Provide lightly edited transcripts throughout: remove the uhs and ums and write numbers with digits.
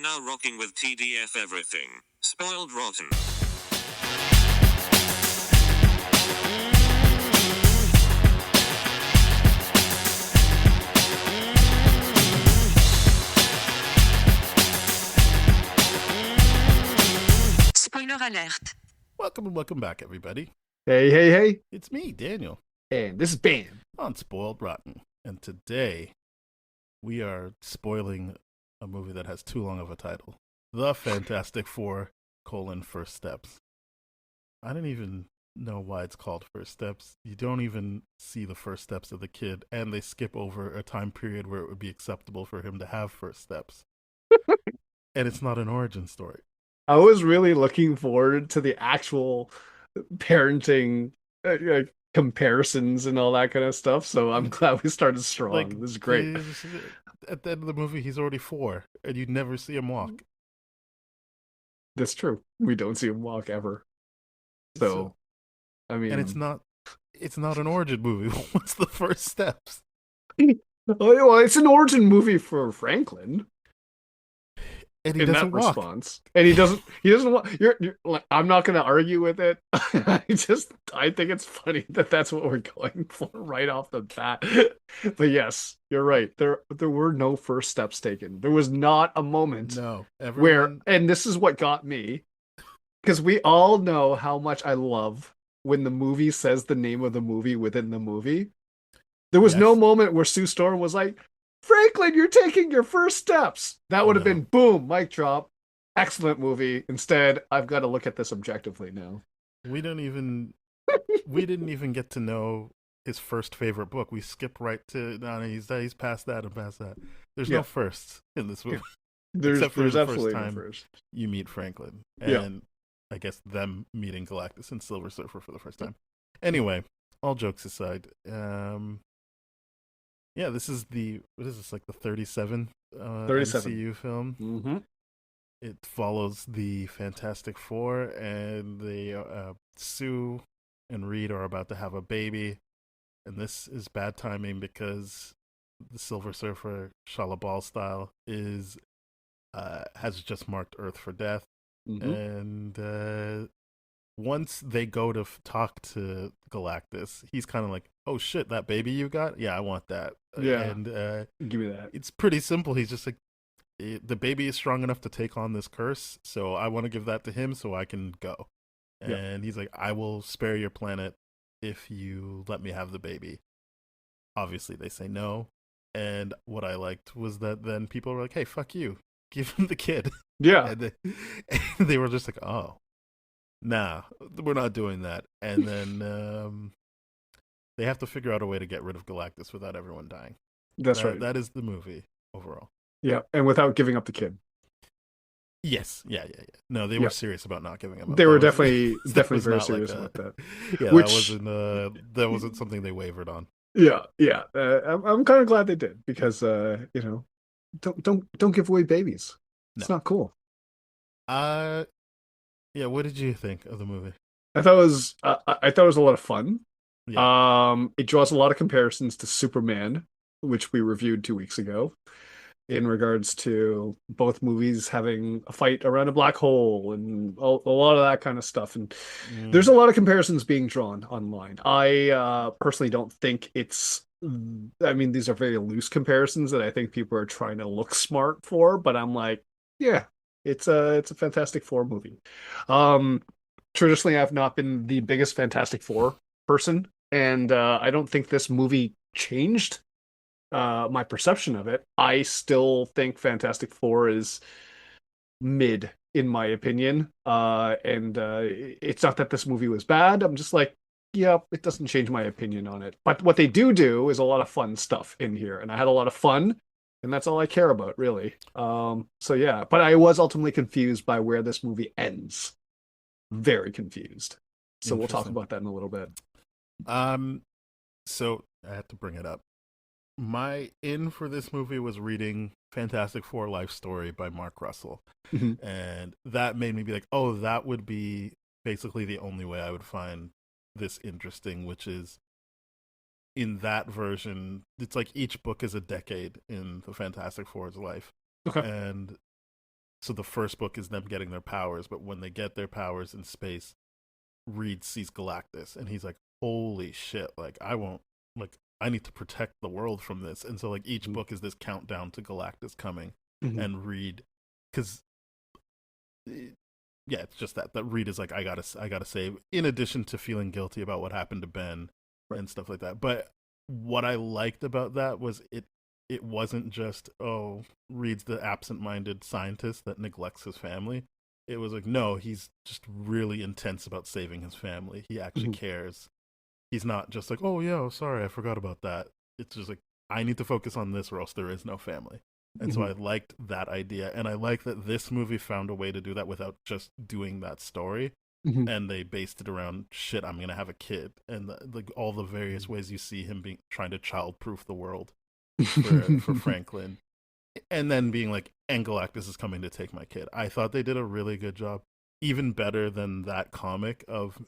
now rocking with TDF everything. Spoiled rotten. Spoiler alert. Welcome back, everybody. Hey. It's me, Daniel, And this is Bam. on Spoiled Rotten. And today, we are spoiling a movie that has too long of a title. The Fantastic Four, First Steps. I didn't even know why it's called First Steps. You don't even see the first steps of the kid, and they skip over a time period where it would be acceptable for him to have first steps. And it's not an origin story. I was really looking forward to the actual parenting comparisons and all that kind of stuff. So I'm glad we started strong. This is great. At the end of the movie, he's already 4, and you never see him walk. That's true. We don't see him walk ever. So, I mean, and it's not an origin movie. What's the first steps? Well, it's an origin movie for Franklin. And he in doesn't that walk. Response. And he doesn't walk. You're like, I'm not going to argue with it. I think it's funny that that's what we're going for right off the bat. But yes, you're right. There were no first steps taken. There was not a moment where, and this is what got me, because we all know how much I love when the movie says the name of the movie within the movie. There was no moment where Sue Storm was like, Franklin, you're taking your first steps. That would have been boom, mic drop. Excellent movie. Instead, I've got to look at this objectively now. We didn't even get to know his first favorite book. We skip right to he's past that and past that. There's no firsts in this movie. Except for the first time you meet Franklin. And I guess them meeting Galactus and Silver Surfer for the first time. Anyway, all jokes aside, this is like the 37th 37 MCU film. Mm-hmm. It follows the Fantastic Four, and Sue and Reed are about to have a baby, and this is bad timing because the Silver Surfer, Shalabal style, has just marked Earth for death, and once they go to talk to Galactus, he's kind of like, oh shit, that baby you got? Yeah, I want that. Yeah, and give me that. It's pretty simple. He's just like, the baby is strong enough to take on this curse, so I want to give that to him so I can go. And he's like, I will spare your planet if you let me have the baby. Obviously, they say no. And what I liked was that then people were like, hey, fuck you. Give him the kid. Yeah. And they were just like, oh, nah, we're not doing that. And then they have to figure out a way to get rid of Galactus without everyone dying. That's right. That is the movie overall. Yeah, and without giving up the kid. Yes, yeah. No, they were serious about not giving him up. They were definitely very serious about that. Yeah, that wasn't something they wavered on. Yeah. I'm kind of glad they did because don't give away babies. It's not cool. Yeah. What did you think of the movie? I thought it was a lot of fun. Yeah. It draws a lot of comparisons to Superman, which we reviewed 2 weeks ago, in regards to both movies having a fight around a black hole and a lot of that kind of stuff. And there's a lot of comparisons being drawn online. I personally don't think these are very loose comparisons that I think people are trying to look smart for, but I'm like, yeah, it's a Fantastic Four movie. Traditionally, I've not been the biggest Fantastic Four person, and I don't think this movie changed my perception of it. I still think Fantastic Four is mid, in my opinion. And it's not that this movie was bad. I'm just like, yeah, it doesn't change my opinion on it. But what they do is a lot of fun stuff in here, and I had a lot of fun, and that's all I care about, really. So yeah, but I was ultimately confused by where this movie ends. Very confused. So we'll talk about that in a little bit. So I have to bring it up. My in for this movie was reading Fantastic Four Life Story by Mark Russell. And that made me be like, oh, that would be basically the only way I would find this interesting, which is in that version, it's like each book is a decade in the Fantastic Four's life. Okay. And So the first book is them getting their powers, but when they get their powers in space, Reed sees Galactus and he's like, holy shit, like I won't, like I need to protect the world from this. And so like each book is this countdown to Galactus coming. And Reed, because yeah, it's just that Reed is like, I gotta save, in addition to feeling guilty about what happened to Ben and stuff like that. But what I liked about that was it wasn't just, oh, Reed's the absent-minded scientist that neglects his family. It was like, no, he's just really intense about saving his family. He actually cares. He's not just like, oh yeah, sorry, I forgot about that. It's just like, I need to focus on this or else there is no family. And so I liked that idea, and I like that this movie found a way to do that without just doing that story. And they based it around, shit, I'm gonna have a kid, and like all the various ways you see him being trying to childproof the world for Franklin, and then being like, and Galactus is coming to take my kid. I thought they did a really good job, even better than that comic, of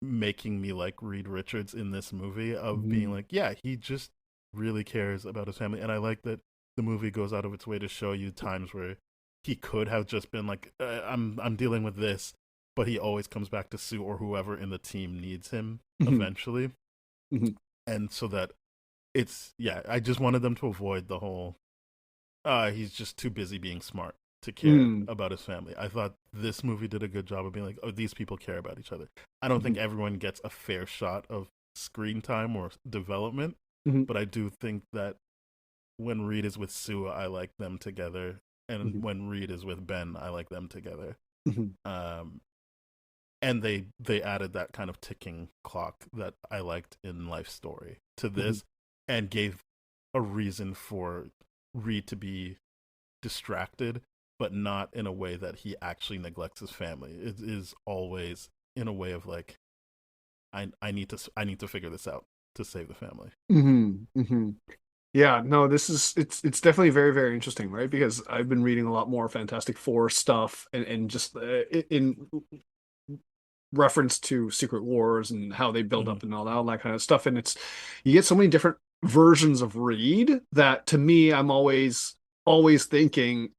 making me like Reed Richards in this movie, of being like, yeah, he just really cares about his family. And I like that the movie goes out of its way to show you times where he could have just been like, I'm dealing with this, but he always comes back to Sue or whoever in the team needs him eventually. And so that it's, yeah, I just wanted them to avoid the whole, he's just too busy being smart to care about his family. I thought this movie did a good job of being like, oh, these people care about each other. I don't think everyone gets a fair shot of screen time or development, but I do think that when Reed is with Sue, I like them together, and when Reed is with Ben, I like them together. And they added that kind of ticking clock that I liked in Life Story to this, and gave a reason for Reed to be distracted, but not in a way that he actually neglects his family. It is always in a way of like, I need to figure this out to save the family. Yeah, no, it's definitely very, very interesting, right? Because I've been reading a lot more Fantastic Four stuff, and just in reference to Secret Wars and how they build up and all that kind of stuff. And it's, you get so many different versions of Reed that, to me, I'm always thinking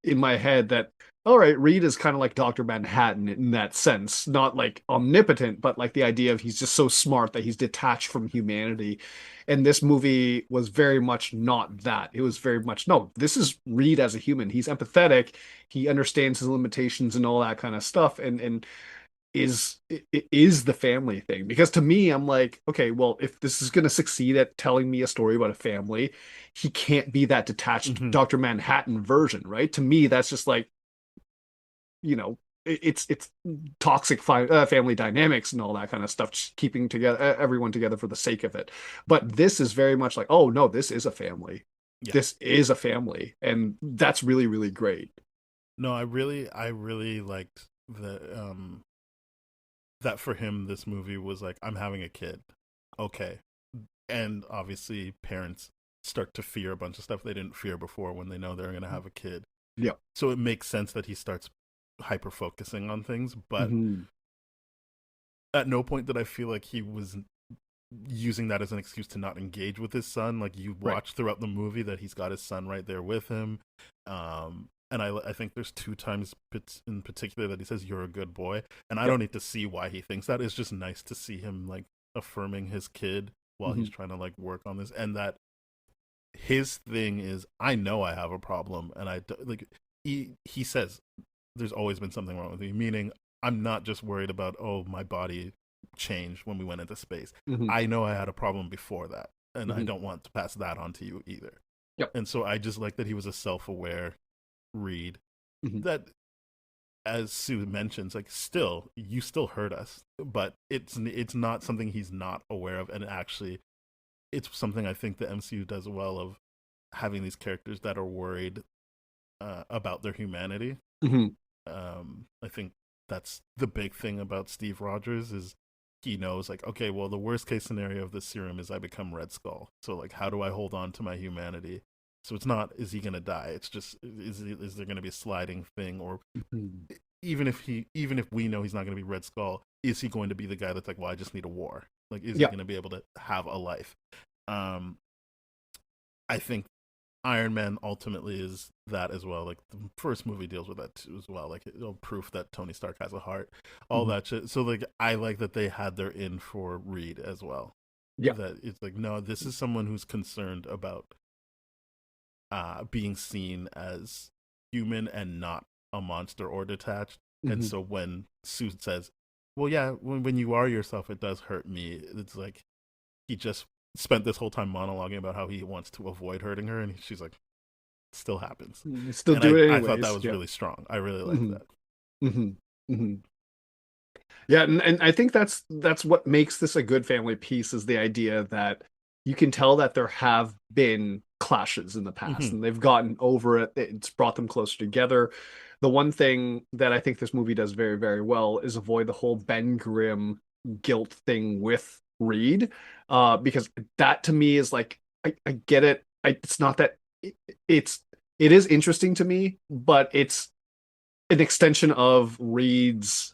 in my head that, all right, Reed is kind of like Dr. Manhattan in that sense, not like omnipotent, but like the idea of he's just so smart that he's detached from humanity. And this movie was very much not that. It was very much, no, this is Reed as a human. He's empathetic. He understands his limitations and all that kind of stuff. And is the family thing, because to me, I'm like, okay, well, if this is going to succeed at telling me a story about a family, he can't be that detached Dr. Manhattan version, right? To me, that's just like, it's toxic family dynamics and all that kind of stuff, just keeping together everyone together for the sake of it. But this is very much like, oh no, this is a family. This is a family, and that's really, really great. No, I really liked the that for him, this movie was like, I'm having a kid. Okay. And obviously parents start to fear a bunch of stuff they didn't fear before when they know they're going to have a kid. Yeah. So it makes sense that he starts hyper focusing on things, but at no point did I feel like he was using that as an excuse to not engage with his son. Like, you watch throughout the movie that he's got his son right there with him. And I think there's 2 times in particular that he says, "You're a good boy." And I don't need to see why he thinks that. It's just nice to see him like affirming his kid while he's trying to like work on this. And that his thing is, I know I have a problem, and I like, he says there's always been something wrong with me, meaning I'm not just worried about, oh, my body changed when we went into space. I know I had a problem before that, and I don't want to pass that on to you either. And so I just like that he was a self-aware Reed, that, as Sue mentions, like, you still hurt us, but it's not something he's not aware of. And actually, it's something I think the MCU does well, of having these characters that are worried about their humanity. I think that's the big thing about Steve Rogers, is he knows, like, okay, well, the worst case scenario of this serum is I become Red Skull. So like, how do I hold on to my humanity? So it's not, is he going to die? It's just, is there going to be a sliding thing? Or even if we know he's not going to be Red Skull, is he going to be the guy that's like, well, I just need a war? Like, is he going to be able to have a life? I think Iron Man ultimately is that as well. Like the first movie deals with that too as well. Like proof that Tony Stark has a heart, all Mhm. that shit. So like I like that they had their in for Reed as well. Yeah. That it's like no, this is someone who's concerned about being seen as human and not a monster or detached. And Mhm. so when Sue says, "Well, yeah, when you are yourself, it does hurt me," it's like he just spent this whole time monologuing about how he wants to avoid hurting her, and she's like, "Still happens." Still And do it I thought that anyways. was Yeah. really strong. I really liked Hmm. that. Hmm. Hmm. Yeah, and I think that's what makes this a good family piece is the idea that you can tell that there have been clashes in the past Hmm. and they've gotten over it. It's brought them closer together. The one thing that I think this movie does very, very well is avoid the whole Ben Grimm guilt thing with Reed. Because that to me is like I get it. It's not that it's it is interesting to me, but it's an extension of Reed's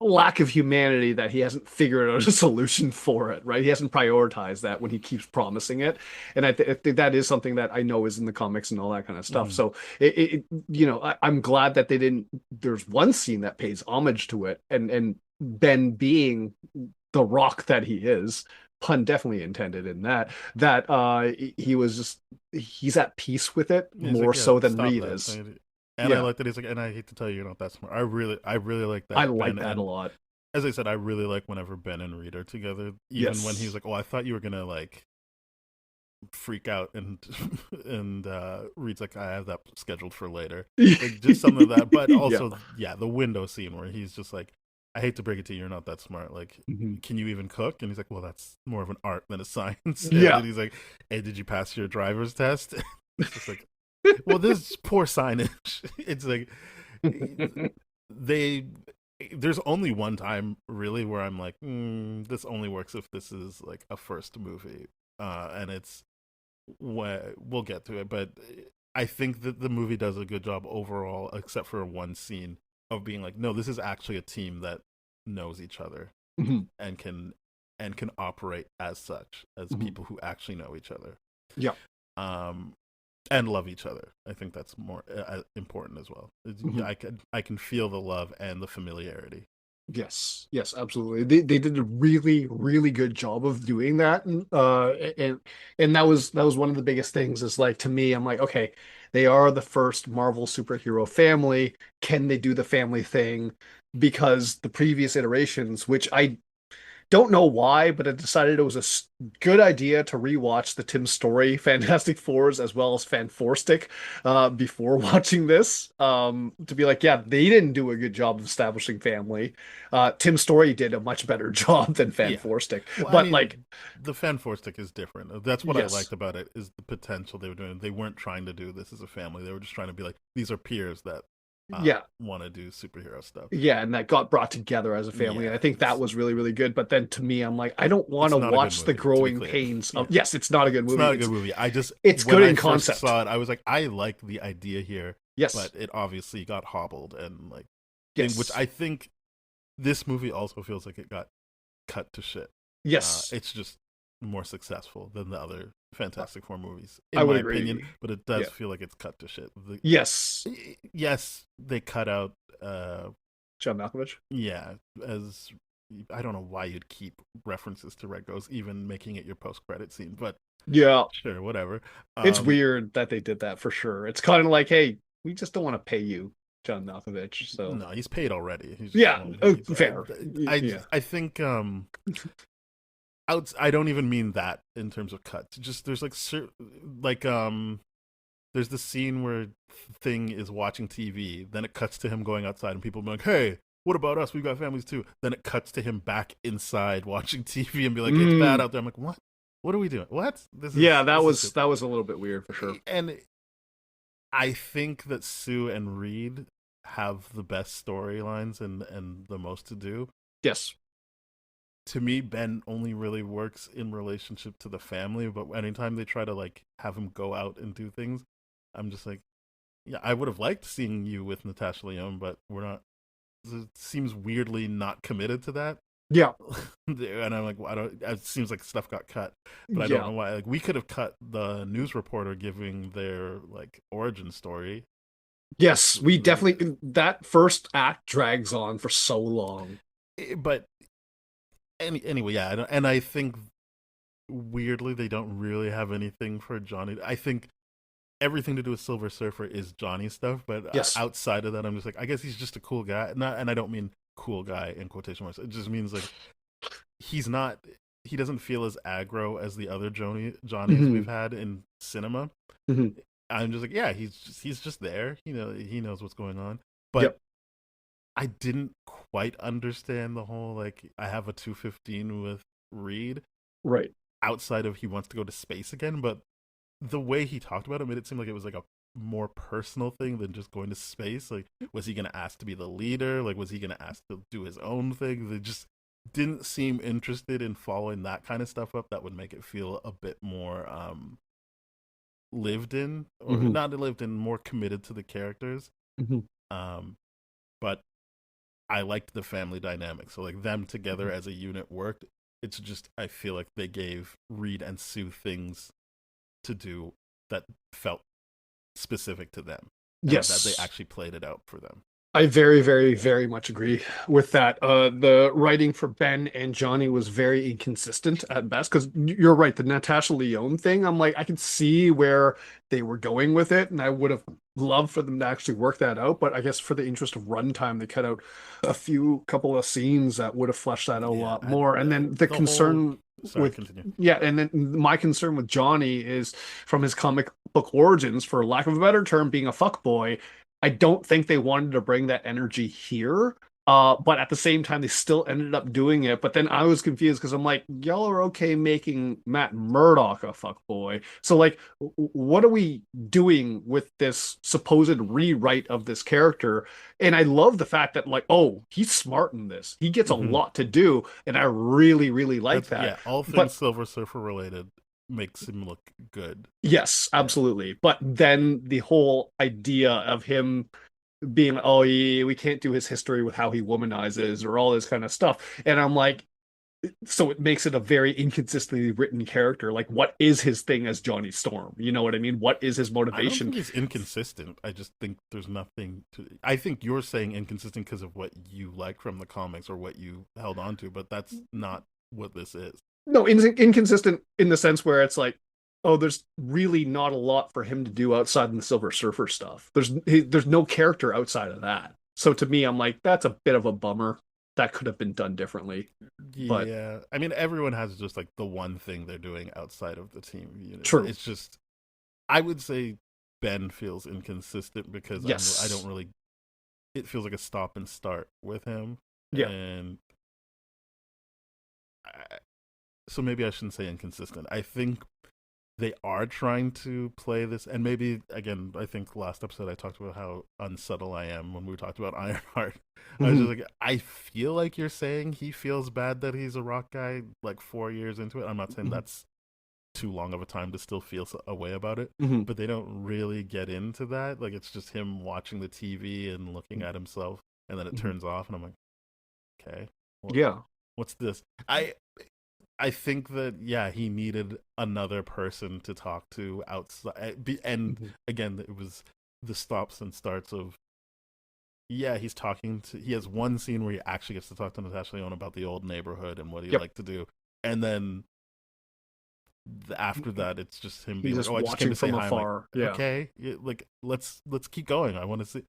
lack of humanity that he hasn't figured out a solution for it, right? He hasn't prioritized that when he keeps promising it. And I think that is something that I know is in the comics and all that kind of stuff. Hmm. So I'm glad that they didn't, there's one scene that pays homage to it. And Ben being the rock that he is, pun definitely intended in that he was just, he's at peace with it He's like, more "Yeah, so than stop Reed that." is. And I Yeah, like that he's like, and I hate to tell you, you're not that smart. I really like I that like Ben that a and lot. as I said, I really like whenever Ben and Reed are together. Even when he's Yes. like, "Oh, I thought you were gonna like freak out," and and Reed's like, "I have that scheduled for later." Like just some of that, but Yeah. also yeah, the window scene where he's just like, "I hate to break it to you, you're not that smart. Like, Mhm. can you even cook?" And he's like, "Well, that's more of an art than a science." And Yeah. then he's like, "Hey, did you pass your driver's test?" It's just like, well, this poor signage. It's like they there's only one time really where I'm like, this only works if this is like a first movie, and it's we'll get to it, but I think that the movie does a good job overall, except for one scene of being like, no, this is actually a team that knows each other Mhm. and can operate as such as Mhm. people who actually know each other. Yeah. Um, and love each other. I think that's more important as well. Mhm. I can feel the love and the familiarity. Yes. Yes, absolutely. They did a really, really good job of doing that. And that was one of the biggest things is like to me, I'm like, okay, they are the first Marvel superhero family. Can they do the family thing? Because the previous iterations, which I don't know why, but I decided it was a good idea to rewatch the Tim Story Fantastic Fours as well as Fanforstic before watching this. To be like, yeah, they didn't do a good job of establishing family. Tim Story did a much better job than Yeah. Fanforstic. Well, I But like, mean, the fan four stick is different. That's what I liked yes, about it is the potential they were doing. They weren't trying to do this as a family. They were just trying to be like these are peers that yeah, want to do superhero stuff. yeah, and that got brought together as a family, and Yeah, I think that was really, really good. But then to me, I'm like, I don't want it's to not a good watch the movie to be growing clear. pains of. Yeah, Yes, it's not a good it's movie. not a It's good movie. I just it's when good I in first concept. saw it, I was like, I like the idea here, Yes, but it obviously got hobbled and like thing, which yes, I think this movie also feels like it got cut to shit. yes. It's just more successful than the other Fantastic Four movies, I in would my opinion. agree. But it does Yeah. feel like it's cut to shit. Yes, Yes, they cut out. Uh, John Malkovich. yeah, as I don't know why you'd keep references to Red Ghost, even making it your post-credit scene, but Yeah, sure, whatever. it's Um, weird that they did that for sure. It's kind of like, hey, we just don't want to pay you, John Malkovich. So no, he's paid already. He's just yeah, well, fair. Yeah. I think I don't even mean that in terms of cuts. Just there's like like there's the scene where Thing is watching TV, then it cuts to him going outside, and people be like, "Hey, what about us? We've got families too." Then it cuts to him back inside watching TV and be like, "It's bad Mm, out there." I'm like, "What? What are we doing? What? yeah, that This is was stupid." that was a little bit weird for sure. And I think that Sue and Reed have the best storylines and the most to do. Yes. To me, Ben only really works in relationship to the family, but anytime they try to like have him go out and do things, I'm just like, yeah, I would have liked seeing you with Natasha Lyonne, but we're not. It seems weirdly not committed to that. Yeah, And I'm like, well, I don't. It seems like stuff got cut, but I don't yeah. know why. Like, we could have cut the news reporter giving their like origin story. Yes, we definitely that first act drags on for so long. But anyway, yeah, and I think weirdly they don't really have anything for Johnny. I think everything to do with Silver Surfer is Johnny stuff, but Yes. outside of that, I'm just like, I guess he's just a cool guy. Not, and I don't mean cool guy in quotation marks. It just means like he's not. He doesn't feel as aggro as the other Johnnies Hmm. we've had in cinema. Hmm. I'm just like, yeah, he's just there. You know, he knows what's going on. But Yep. I didn't quite understand the whole like I have a 215 with Reed Right. outside of he wants to go to space again, but the way he talked about it made it seem like it was like a more personal thing than just going to space. Like, was he going to ask to be the leader? Like, was he going to ask to do his own thing? They just didn't seem interested in following that kind of stuff up. That would make it feel a bit more lived in, or Hmm. not lived in, more committed to the characters. Hmm. Um, but I liked the family dynamic. So like them together as a unit worked. It's just I feel like they gave Reed and Sue things to do that felt specific to them, and that they Yes. actually played it out for them. I very, very, very much agree with that. The writing for Ben and Johnny was very inconsistent at best. Because you're right, the Natasha Lyonne thing, I'm like, I can see where they were going with it, and I would have loved for them to actually work that out. But I guess for the interest of runtime, they cut out a few couple of scenes that would have fleshed that out a Yeah, lot more. And then the the whole. concern Sorry, with continue. yeah, and then my concern with Johnny is from his comic book origins, for lack of a better term, being a fuck boy. I don't think they wanted to bring that energy here. But at the same time, they still ended up doing it. But then I was confused because I'm like, y'all are okay making Matt Murdock a fuckboy. So like, what are we doing with this supposed rewrite of this character? And I love the fact that like, oh, he's smart in this. He gets a Hmm. lot to do, and I really, really like That's that. yeah. All things But Silver Surfer related makes him look good. yes, Yeah, absolutely. But then the whole idea of him being, oh, we can't do his history with how he womanizes or all this kind of stuff. And I'm like, so it makes it a very inconsistently written character. Like, what is his thing as Johnny Storm? You know what I mean? What is his I don't motivation? think he's inconsistent. I just think there's nothing to. I think you're saying inconsistent because of what you like from the comics or what you held on to, but that's not what this is. No, inconsistent in the sense where it's like, oh, there's really not a lot for him to do outside of the Silver Surfer stuff. There's no character outside of that. So to me, I'm like, that's a bit of a bummer. That could have been done differently. But Yeah, I mean, everyone has just like the one thing they're doing outside of the team unit. true. It's just, I would say Ben feels inconsistent because I don't Yes. really. It feels like a stop and start with him, Yeah. and I, so maybe I shouldn't say inconsistent. I think they are trying to play this, and maybe again, I think last episode I talked about how unsubtle I am when we talked about Ironheart. I was just Hmm. like, I feel like you're saying he feels bad that he's a rock guy like 4 years into it. I'm not saying Hmm. that's too long of a time to still feel a way about it, Hmm. but they don't really get into that. Like it's just him watching the TV and looking at himself, and then it Hmm. turns off, and I'm like, okay, what, Yeah. what's this? I think that yeah, he needed another person to talk to outside, and Hmm. again, it was the stops and starts of yeah, he's talking to. He has one scene where he actually gets to talk to Natasha Lyonne about the old neighborhood and what he'd Yep. like to do, and then after that, it's just him He's being like, just "Oh, I just came watching to say from hi." I'm like, afar. Yeah. "Okay, yeah, like let's keep going. I want to see."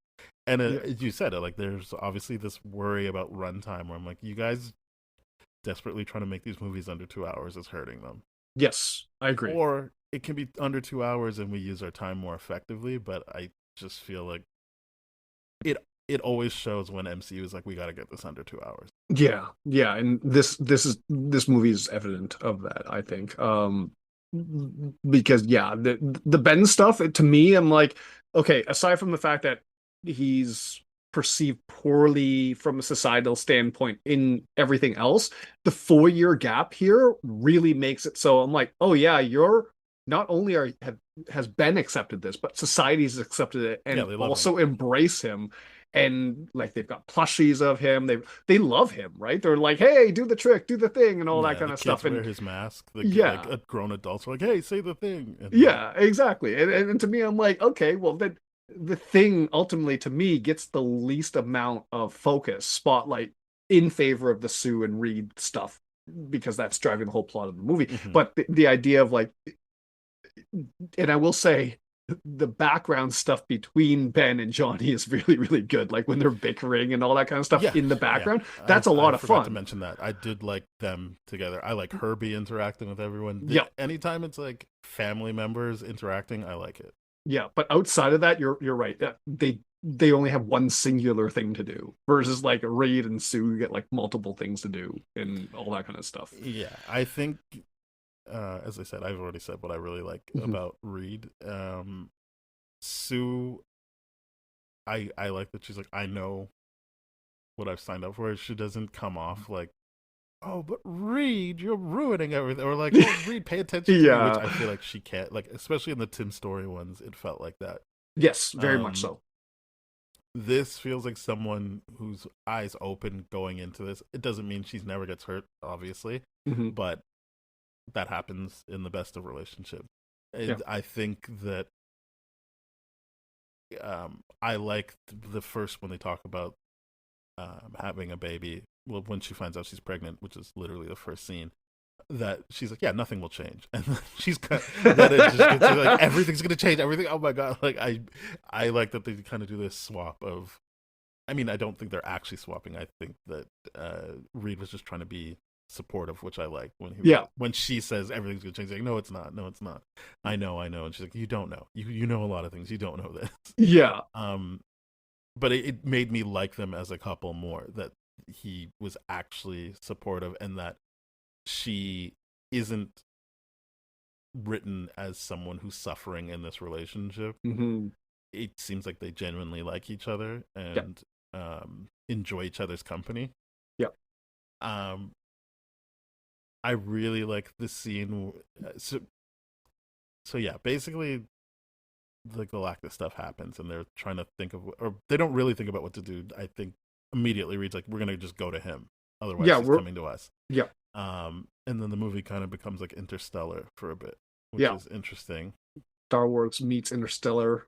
And Yeah. as you said, like there's obviously this worry about runtime where I'm like, you guys desperately trying to make these movies under 2 hours is hurting them. Yes, I agree. Or it can be under 2 hours and we use our time more effectively. But I just feel like it it always shows when MCU is like, we got to get this under 2 hours. Yeah, yeah, and this movie is evident of that, I think. Because yeah, the Ben stuff to me, I'm like, okay, aside from the fact that he's perceived poorly from a societal standpoint in everything else, the 4 year gap here really makes it so I'm like, oh yeah, you're not only has Ben accepted this, but society's accepted it Yeah, and they love him. also embrace him. and like they've got plushies of him. They love him, right? They're like, hey, do the trick, do the thing, and all that Yeah, kind the of kids stuff. wear And his mask. Like yeah, grown adults are like, "Hey, say the thing." And yeah, exactly. And to me, I'm like, okay, well, then the thing ultimately to me gets the least amount of focus, spotlight in favor of the Sue and Reed stuff because that's driving the whole plot of the movie. Mhm. But the idea of like, and I will say, the background stuff between Ben and Johnny is really, really good. Like when they're bickering and all that kind of stuff Yeah, in the yeah. background, that's a I lot of forgot to fun. mention that. I did like them together. I like Herbie interacting with everyone. Yep. Anytime it's like family members interacting, I like it. Yeah, but outside of that, you're right. They only have one singular thing to do, versus like Raid and Sue get like multiple things to do and all that kind of stuff. Yeah, I think as I said, I've already said what I really like Mhm. about Reed. Sue, I like that she's like, I know what I've signed up for. She doesn't come off like, oh, but Reed, you're ruining everything, or like, oh, Reed, pay attention to me, which Yeah. I feel like she can't. Like, especially in the Tim Story ones, it felt like that. Yes, very much Um, so. this feels like someone whose eyes open going into this. It doesn't mean she's never gets hurt, obviously, Hmm. but that happens in the best of relationships. Yeah. And I think that I like the first when they talk about having a baby. Well, when she finds out she's pregnant, which is literally the first scene, that she's like, yeah, nothing will change, and then she's kind of, then it just gets like everything's gonna change. Everything. Oh my god! Like I like that they kind of do this swap of. I mean, I don't think they're actually swapping. I think that Reed was just trying to be supportive, which I like when Yeah. when she says everything's gonna change. Like, no, it's not. No, it's not. I know. And she's like, you don't know. You know a lot of things. You don't know this. Yeah. Um, but it made me like them as a couple more. That he was actually supportive, and that she isn't written as someone who's suffering in this relationship. Hmm. It seems like they genuinely like each other Yeah. and enjoy each other's company. Yeah. Um, I really like the scene. So yeah, basically the Galactus stuff happens, and they're trying to think of, or they don't really think about what to do. I think immediately reads like, we're gonna just go to him, otherwise Yeah. he's We're coming to us. yeah. And then the movie kind of becomes like Interstellar for a bit, which Yeah. is interesting. Star Wars meets Interstellar.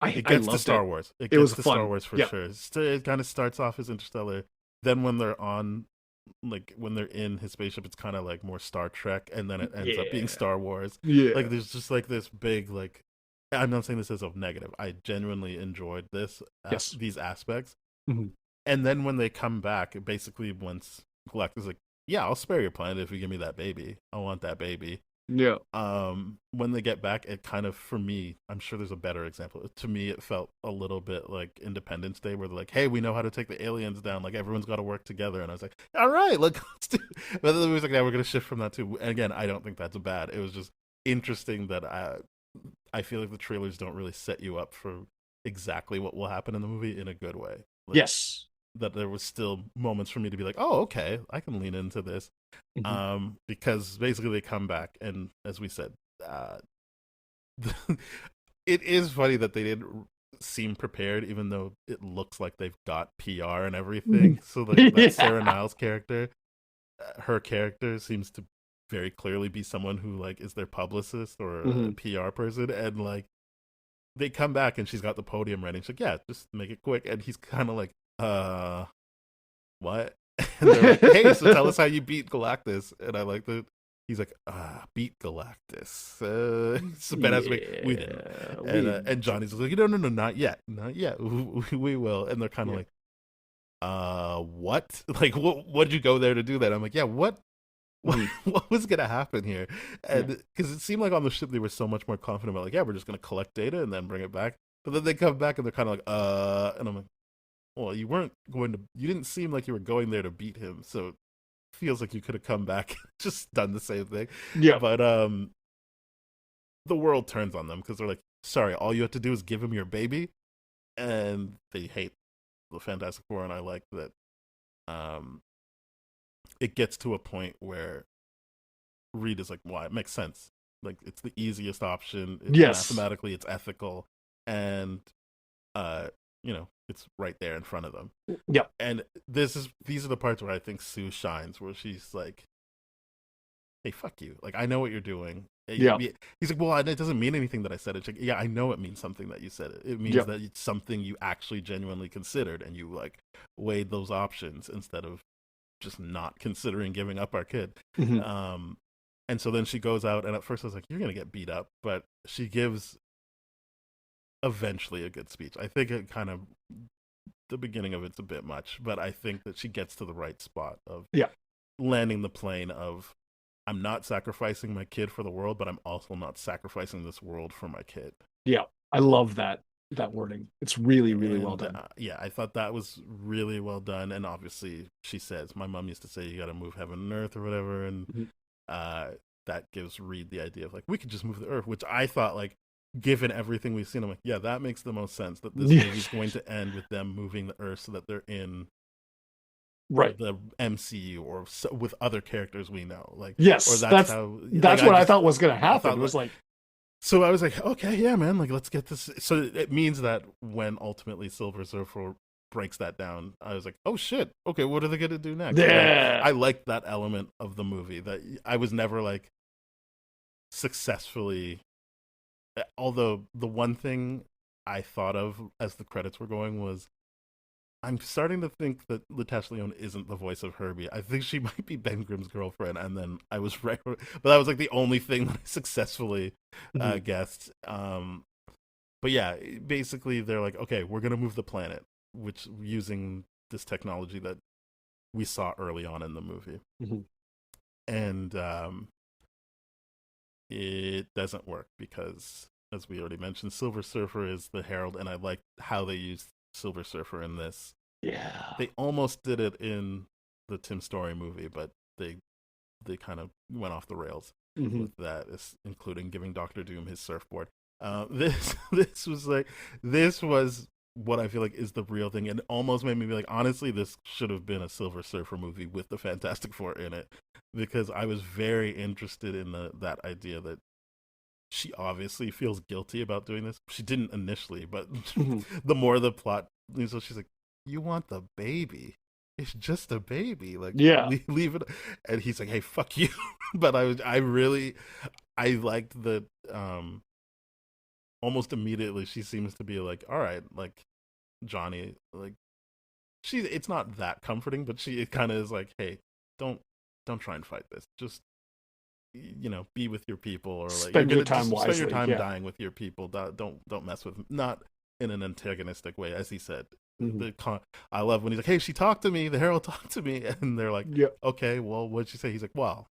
It I gets to loved Star it. Wars. It It was gets to Star fun. Wars for Yeah. sure. It kind of starts off as Interstellar. Then when they're on, like when they're in his spaceship, it's kind of like more Star Trek, and then it ends up being Yeah. Star Wars. Like Yeah. there's just like this big like. I'm not saying this as a negative. I genuinely enjoyed Yes. these aspects. Hmm. And then when they come back, basically once Galactus like, yeah, I'll spare your planet if you give me that baby. I want that baby. Yeah. When they get back, it kind of, for me, I'm sure there's a better example. To me, it felt a little bit like Independence Day, where they're like, hey, we know how to take the aliens down, like everyone's got to work together. And I was like, all right, like let's do but then it was like, yeah, we're gonna shift from that too. And again, I don't think that's bad. It was just interesting that I feel like the trailers don't really set you up for exactly what will happen in the movie in a good way. Like, Yes. that there was still moments for me to be like, oh, okay, I can lean into this. Hmm. Because basically they come back, and as we said, uh, it is funny that they didn't seem prepared, even though it looks like they've got PR and everything. So like that Sarah Yeah. Niles character, her character seems to very clearly be someone who like is their publicist or a Hmm. PR person, and like they come back and she's got the podium ready. She's like, yeah, just make it quick, and he's kind of like, what? And they're like, hey, so tell us how you beat Galactus. And I like that he's like, beat Galactus. So Ben has to make, we didn't. Yeah. And Johnny's like, no, not yet, not yet. We will. And they're kind of Yeah. like, what? Like, what'd you go there to do that? I'm like, yeah, what? Mhm. What was gonna happen here? Yeah. And because it seemed like on the ship they were so much more confident about, like, yeah, we're just gonna collect data and then bring it back. But then they come back and they're kind of like, and I'm like, well, you weren't going to. You didn't seem like you were going there to beat him, so it feels like you could have come back and just done the same thing. Yeah. But the world turns on them because they're like, sorry, all you have to do is give him your baby, and they hate the Fantastic Four, and I like that. Um, it gets to a point where Reed is like, well, it makes sense. Like it's the easiest option. Yes. Mathematically, it's ethical, and it's right there in front of them. Yep. And these are the parts where I think Sue shines, where she's like, "Hey, fuck you! Like, I know what you're doing." Yeah. He's like, "Well, it doesn't mean anything that I said it." She's like, "Yeah, I know it means something that you said it. It means Yep. that it's something you actually genuinely considered, and you like weighed those options instead of just not considering giving up our kid." Mhm. And so then she goes out, and at first I was like, "You're gonna get beat up," but she gives eventually a good speech. I think it kind of the beginning of it's a bit much, but I think that she gets to the right spot of Yeah. landing the plane of I'm not sacrificing my kid for the world, but I'm also not sacrificing this world for my kid. Yeah. I love that wording. It's really, really well And done. yeah, I thought that was really well done. And obviously, she says, my mom used to say, you got to move heaven and earth or whatever. And that gives Reed the idea of like, we could just move the earth, which I thought, like, given everything we've seen, I'm like, yeah, that makes the most sense that this movie's going to end with them moving the earth so that they're in right the MCU or with other characters we know. Like, yes, or that's what I thought was going to happen. It was like, so I was like, okay, yeah, man, like let's get this. So it means that when ultimately Silver Surfer breaks that down, I was like, oh shit, okay, what are they gonna do next? Yeah, I liked that element of the movie that I was never like successfully. Although the one thing I thought of as the credits were going was, I'm starting to think that Latasha Leone isn't the voice of Herbie. I think she might be Ben Grimm's girlfriend, and then I was right. But that was like the only thing that I successfully guessed. But yeah, basically they're like, okay, we're gonna move the planet, which using this technology that we saw early on in the movie, and it doesn't work because, as we already mentioned, Silver Surfer is the Herald, and I like how they used Silver Surfer in this. Yeah, they almost did it in the Tim Story movie, but they kind of went off the rails with that, including giving Doctor Doom his surfboard. This was what I feel like is the real thing, and almost made me be like, honestly, this should have been a Silver Surfer movie with the Fantastic Four in it, because I was very interested in that idea that she obviously feels guilty about doing this. She didn't initially, but the more the plot, so she's like, "You want the baby? It's just a baby. Like, yeah, leave it." And he's like, "Hey, fuck you." But I liked the almost immediately she seems to be like, "All right, like Johnny, like it's not that comforting, but she kind of is like, "Hey, don't try and fight this. Just be with your people, or like spend your time wisely. Spend your time dying with your people. Don't mess with them." Not in an antagonistic way, as he said. I love when he's like, "Hey, she talked to me. The Herald talked to me," and they're like, "Okay, well, what'd she say?" He's like, "Well,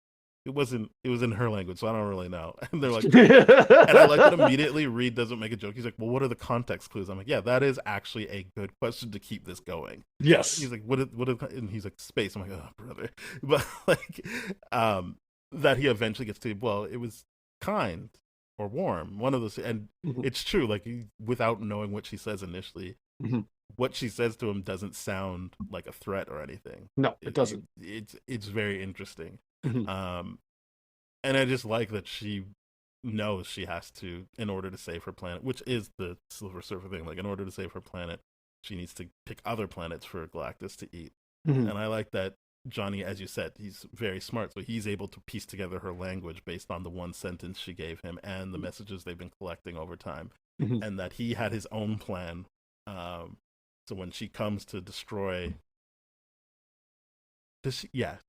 it was in her language, so I don't really know." And they're like, and I like that immediately Reed doesn't make a joke. He's like, "Well, what are the context clues?" I'm like, "Yeah, that is actually a good question to keep this going." Yes. He's like, "What? And he's like, "Space." I'm like, "Oh, brother," but like, that he eventually gets to, well, it was kind or warm, one of those, and it's true, like, without knowing what she says initially, what she says to him doesn't sound like a threat or anything. No, it doesn't. It's very interesting. And I just like that she knows she has to, in order to save her planet, which is the Silver Surfer thing, like, in order to save her planet, she needs to pick other planets for Galactus to eat. And I like that Johnny, as you said, he's very smart, so he's able to piece together her language based on the one sentence she gave him and the messages they've been collecting over time, and that he had his own plan. So when she comes to destroy,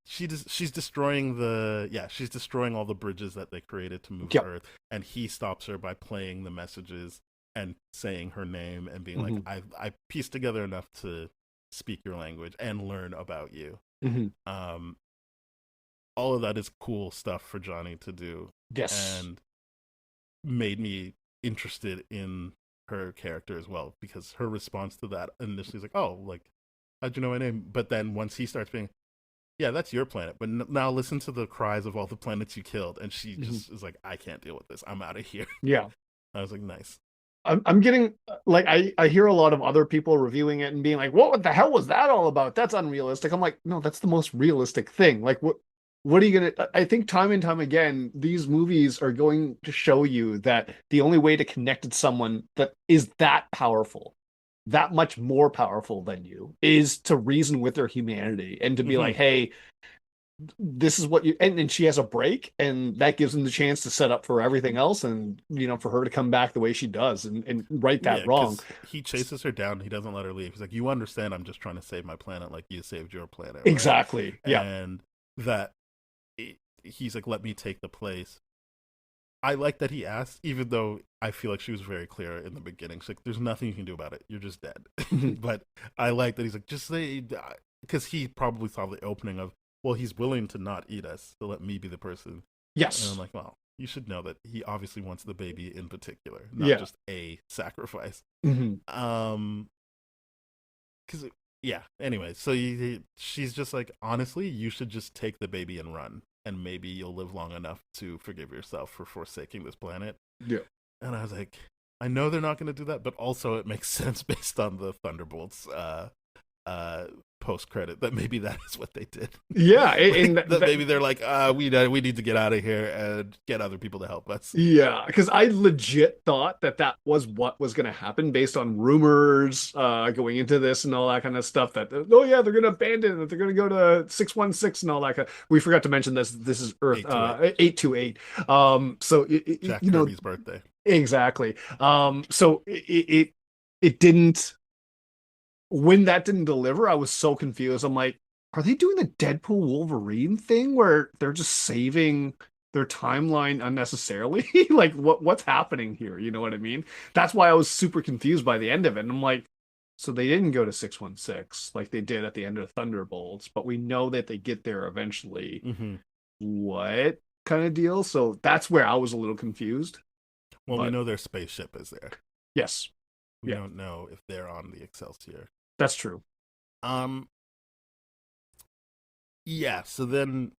she's destroying she's destroying all the bridges that they created to move Earth, and he stops her by playing the messages and saying her name and being like, I pieced together enough to speak your language and learn about you. All of that is cool stuff for Johnny to do. Yes. And made me interested in her character as well, because her response to that initially is like, "Oh, like, how'd you know my name?" But then once he starts being, "Yeah, that's your planet, but now listen to the cries of all the planets you killed," and she just is like, "I can't deal with this. I'm out of here." Yeah. I was like, nice. I'm getting, like, I hear a lot of other people reviewing it and being like, what the hell was that all about? That's unrealistic. I'm like, no, that's the most realistic thing. Like, what are you gonna, I think time and time again, these movies are going to show you that the only way to connect with someone that is that powerful, that much more powerful than you is to reason with their humanity and to be like, Mhm. hey, this is what you and she has a break, and that gives them the chance to set up for everything else, and for her to come back the way she does and right that Yeah, wrong. because he chases her down. He doesn't let her leave. He's like, "You understand? I'm just trying to save my planet, like you saved your planet, right?" Exactly. Yeah. And that he's like, "Let me take the place." I like that he asked, even though I feel like she was very clear in the beginning. She's like, "There's nothing you can do about it. You're just dead." Mhm. But I like that he's like, "Just say," because he probably saw the opening of, well, he's willing to not eat us, so let me be the person. And I'm Yes. like, well, you should know that he obviously wants the baby in particular, not Yeah. just a sacrifice. Mhm. Um, because yeah. Anyway, so she's just like, honestly, you should just take the baby and run, and maybe you'll live long enough to forgive yourself for forsaking this planet. Yeah. And I was like, I know they're not going to do that, but also it makes sense based on the Thunderbolts uh post credit that maybe that is what they did. Yeah, Like, and that maybe they're like, we need to get out of here and get other people to help us. yeah, because I legit thought that that was what was going to happen based on rumors going into this and all that kind of stuff. That oh yeah, they're going to abandon it. They're going to go to 616 and all that. We forgot to mention this. This is Earth 828, 828. So Jack Kirby's birthday. exactly. So it didn't. When that didn't deliver, I was so confused. I'm like, are they doing the Deadpool Wolverine thing where they're just saving their timeline unnecessarily? Like what's happening here? You know what I mean? That's why I was super confused by the end of it. And I'm like, so they didn't go to 616 like they did at the end of Thunderbolts, but we know that they get there eventually. Mm-hmm. What kind of deal? So that's where I was a little confused. Well, we But know their spaceship is there. yes, We yeah, don't know if they're on the Excelsior. that's true. Um, yeah. So then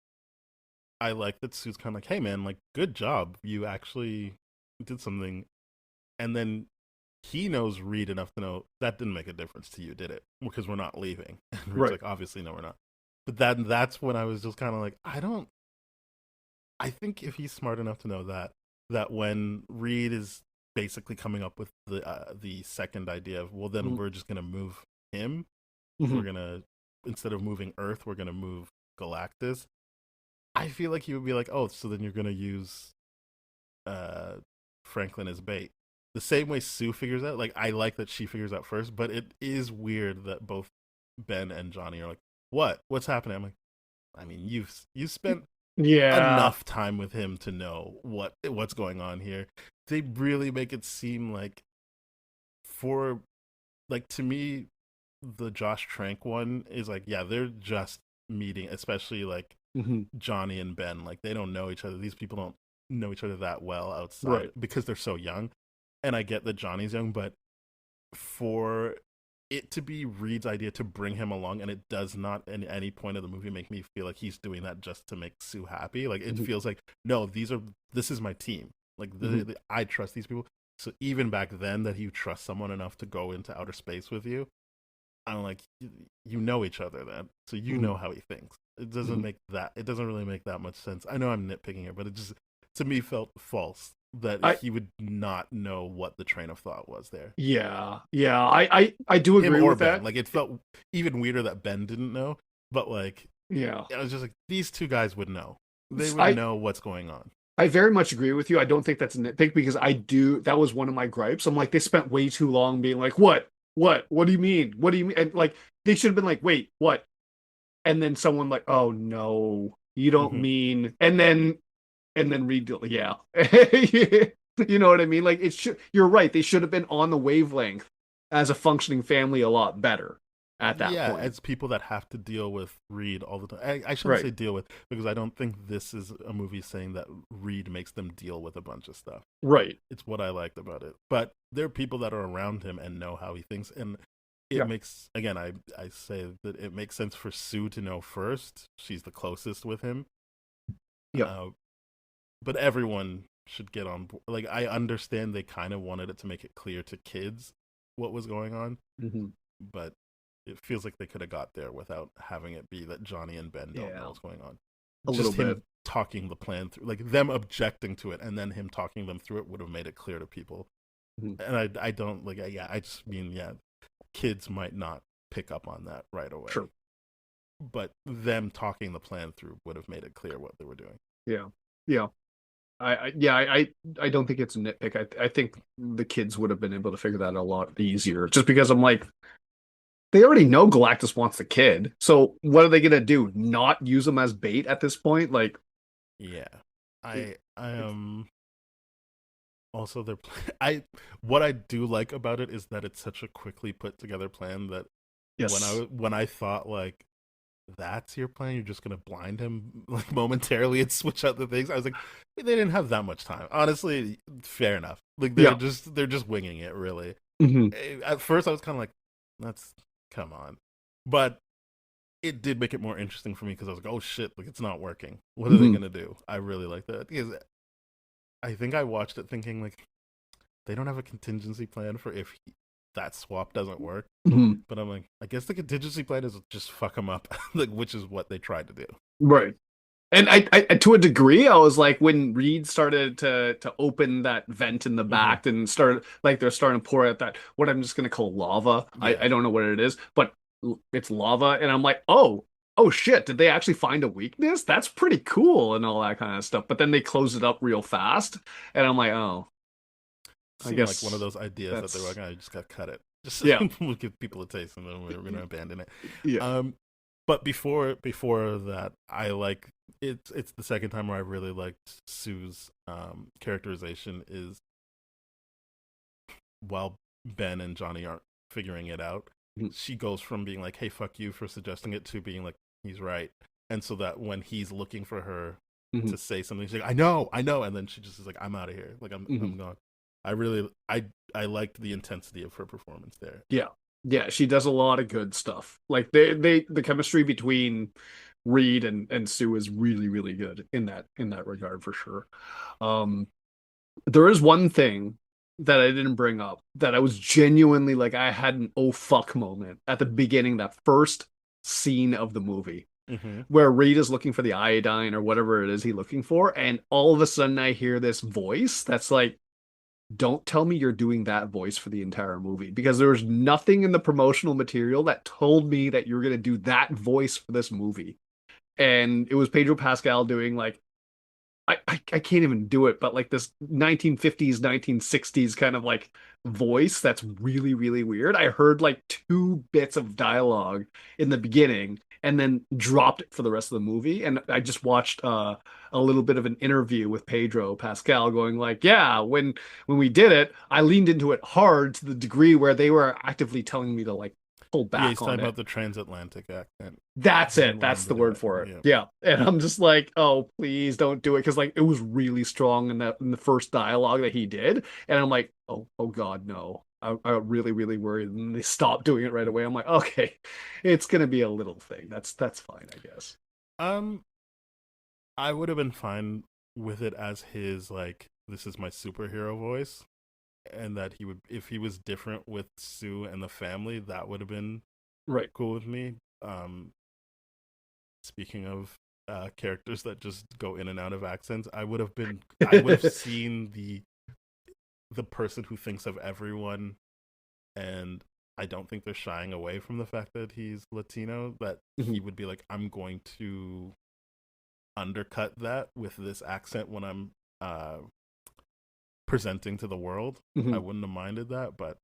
I like that Sue's kind of like, hey man, like good job, you actually did something, and then he knows Reed enough to know that didn't make a difference to you, did it? Because we're not leaving. And Reed's Right. like, obviously, no, we're not. But that's when I was just kind of like, I don't. I think if he's smart enough to know that when Reed is basically coming up with the second idea of, well, then Mhm. we're just gonna move him. We're Mhm. gonna, instead of moving Earth, we're gonna move Galactus. I feel like he would be like, oh, so then you're gonna use uh Franklin as bait. The same way Sue figures out. Like I like that she figures out first, but it is weird that both Ben and Johnny are like, what? What's happening? I'm like, I mean, you've spent Yeah. enough time with him to know what's going on here. They really make it seem like, for like, to me, the Josh Trank one is like, yeah, they're just meeting, especially like Mhm. Johnny and Ben. Like they don't know each other. These people don't know each other that well outside Right. because they're so young. And I get that Johnny's young, but for it to be Reed's idea to bring him along, and it does not in any point of the movie make me feel like he's doing that just to make Sue happy. Like it Mhm. feels like, no, this is my team. Like Mhm. I trust these people. So even back then, that he trusts someone enough to go into outer space with you, I'm like, you know each other then, so you know Mhm. how he thinks. It doesn't Mhm. make that. It doesn't really make that much sense. I know I'm nitpicking here, but it just to me felt false that I he would not know what the train of thought was there. yeah. Yeah. I do Him agree or with Ben. that. Like it felt even weirder that Ben didn't know, but like Yeah. I was just like, these two guys would know. They would I know what's going on. I very much agree with you. I don't think that's a nitpick because I do that was one of my gripes. I'm like, they spent way too long being like, what? What? What do you mean? What do you mean? And like they should have been like, wait, what? And then someone like, oh no, you don't Hmm. mean and then read yeah. You know what I mean? Like it should you're right. They should have been on the wavelength as a functioning family a lot better at that Yeah, point. as people that have to deal with Reed all the time. I shouldn't Right. say deal with, because I don't think this is a movie saying that Reed makes them deal with a bunch of stuff. Right. It's what I liked about it. But there are people that are around him and know how he thinks, and it Yeah. makes, again, I say that it makes sense for Sue to know first. She's the closest with him. Yep. Uh, but everyone should get on board. Like I understand they kind of wanted it to make it clear to kids what was going on, Hmm. but it feels like they could have got there without having it be that Johnny and Ben don't know Yeah. what's going on. A little Just him bit. talking the plan through, like them objecting to it, and then him talking them through it would have made it clear to people. Mhm. And I don't like, yeah, I just mean, yeah, kids might not pick up on that right away. Sure. But them talking the plan through would have made it clear what they were doing. Yeah. Yeah. I don't think it's a nitpick. I think the kids would have been able to figure that out a lot easier. Just because I'm like, they already know Galactus wants the kid. So what are they gonna do? Not use him as bait at this point? Like, Yeah. I also their I what I do like about it is that it's such a quickly put together plan that yes. when I thought like that's your plan, you're just gonna blind him like momentarily and switch out the things. I was like, they didn't have that much time. Honestly, fair enough. Like Yeah. they're just winging it really. Hmm. At first I was kind of like, that's come on. But it did make it more interesting for me because I was like, oh shit, like it's not working. What are they Hmm. gonna do? I really like that because I think I watched it thinking like they don't have a contingency plan for if that swap doesn't work. Hmm. But I'm like, I guess the contingency plan is just fuck them up, like which is what they tried to do. Right. And I to a degree, I was like, when Reed started to open that vent in the Hmm. back and started like they're starting to pour out that what I'm just gonna call lava. Yeah, I don't know what it is, but it's lava, and I'm like, oh shit, did they actually find a weakness? That's pretty cool and all that kind of stuff. But then they close it up real fast, and I'm like, oh, I seemed like one of guess those ideas that they were that's like, I just got to cut it. Just yeah, we'll give people a taste, and then we're gonna abandon it. yeah. But before that, I like it's the second time where I really liked Sue's characterization is while Ben and Johnny aren't figuring it out, Mhm. she goes from being like, "Hey, fuck you for suggesting it," to being like, "He's right," and so that when he's looking for her Mhm. to say something, she's like, I know," and then she just is like, "I'm out of here," like Mhm. I'm gone. I really I liked the intensity of her performance there. Yeah. Yeah, she does a lot of good stuff. Like they the chemistry between Reed and Sue is really, really good in that regard for sure. Um there is one thing that I didn't bring up that I was genuinely like I had an oh fuck moment at the beginning, that first scene of the movie Mm-hmm. where Reed is looking for the iodine or whatever it is he's looking for, and all of a sudden I hear this voice that's like, don't tell me you're doing that voice for the entire movie, because there was nothing in the promotional material that told me that you're going to do that voice for this movie. And it was Pedro Pascal doing like, I can't even do it, but like this 1950s, 1960s kind of like voice that's really, really weird. I heard like two bits of dialogue in the beginning and then dropped it for the rest of the movie. And I just watched a little bit of an interview with Pedro Pascal going like, yeah, when we did it, I leaned into it hard to the degree where they were actively telling me to like pull Yeah, back he's talking on it. about the transatlantic accent. That's He it. wanted That's to the do word it. for it. Yeah. Yeah. And I'm just like, oh, please don't do it. Cause like it was really strong in the first dialogue that he did. And I'm like, oh God, no. I really, really worried. And they stopped doing it right away. I'm like, okay, it's gonna be a little thing. That's fine, I guess. Um, I would have been fine with it as his like this is my superhero voice, and that he would if he was different with Sue and the family, that would have been Right. cool with me. Um, speaking of characters that just go in and out of accents, I would have seen the person who thinks of everyone, and I don't think they're shying away from the fact that he's Latino. That he Mhm. would be like, I'm going to undercut that with this accent when I'm uh presenting to the world. I Mhm. wouldn't have minded that, but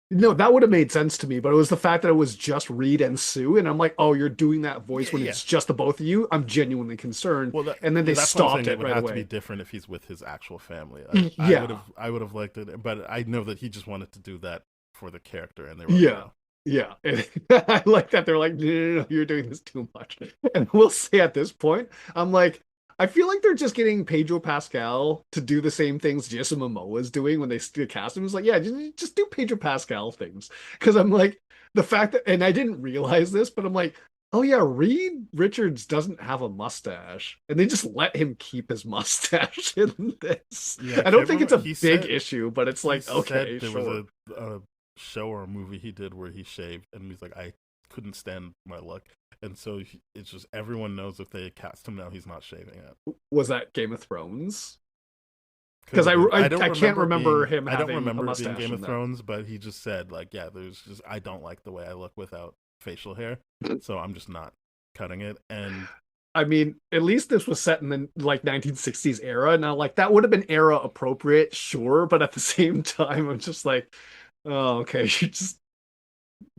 No, that would have made sense to me, but it was the fact that it was just Reed and Sue, and I'm like, oh, you're doing that voice yeah, when yeah. it's just the both of you. I'm genuinely concerned. Well, And then they that's what I'm saying. stopped It it would right have to be away. different if he's with his actual family. Yeah. I would have liked it, but I know that he just wanted to do that for the character, and they were like, Yeah. no. Yeah. And I like that they're like, no, you're doing this too much. And we'll say at this point, I'm like, I feel like they're just getting Pedro Pascal to do the same things Jason Momoa is doing when they cast him. It's like, yeah, just do Pedro Pascal things. Because I'm like, the fact that, and I didn't realize this, but I'm like, oh yeah, Reed Richards doesn't have a mustache. And they just let him keep his mustache in this. Yeah, I I don't can't think it's remember. a big issue, but it's He like, said okay, there was sure. a show or a movie he did where he shaved, and he's like, I couldn't stand my look, and so it's just everyone knows if they cast him now, he's not shaving it. Was that Game of Thrones? Could Because have been. I can't remember him I don't having a remember it mustache being Game in of that. Thrones, but he just said like, yeah, there's just I don't like the way I look without facial hair, so I'm just not cutting it. And I mean, at least this was set in the like 1960s era. Now, like that would have been era appropriate, sure, but at the same time, I'm just like, oh, okay,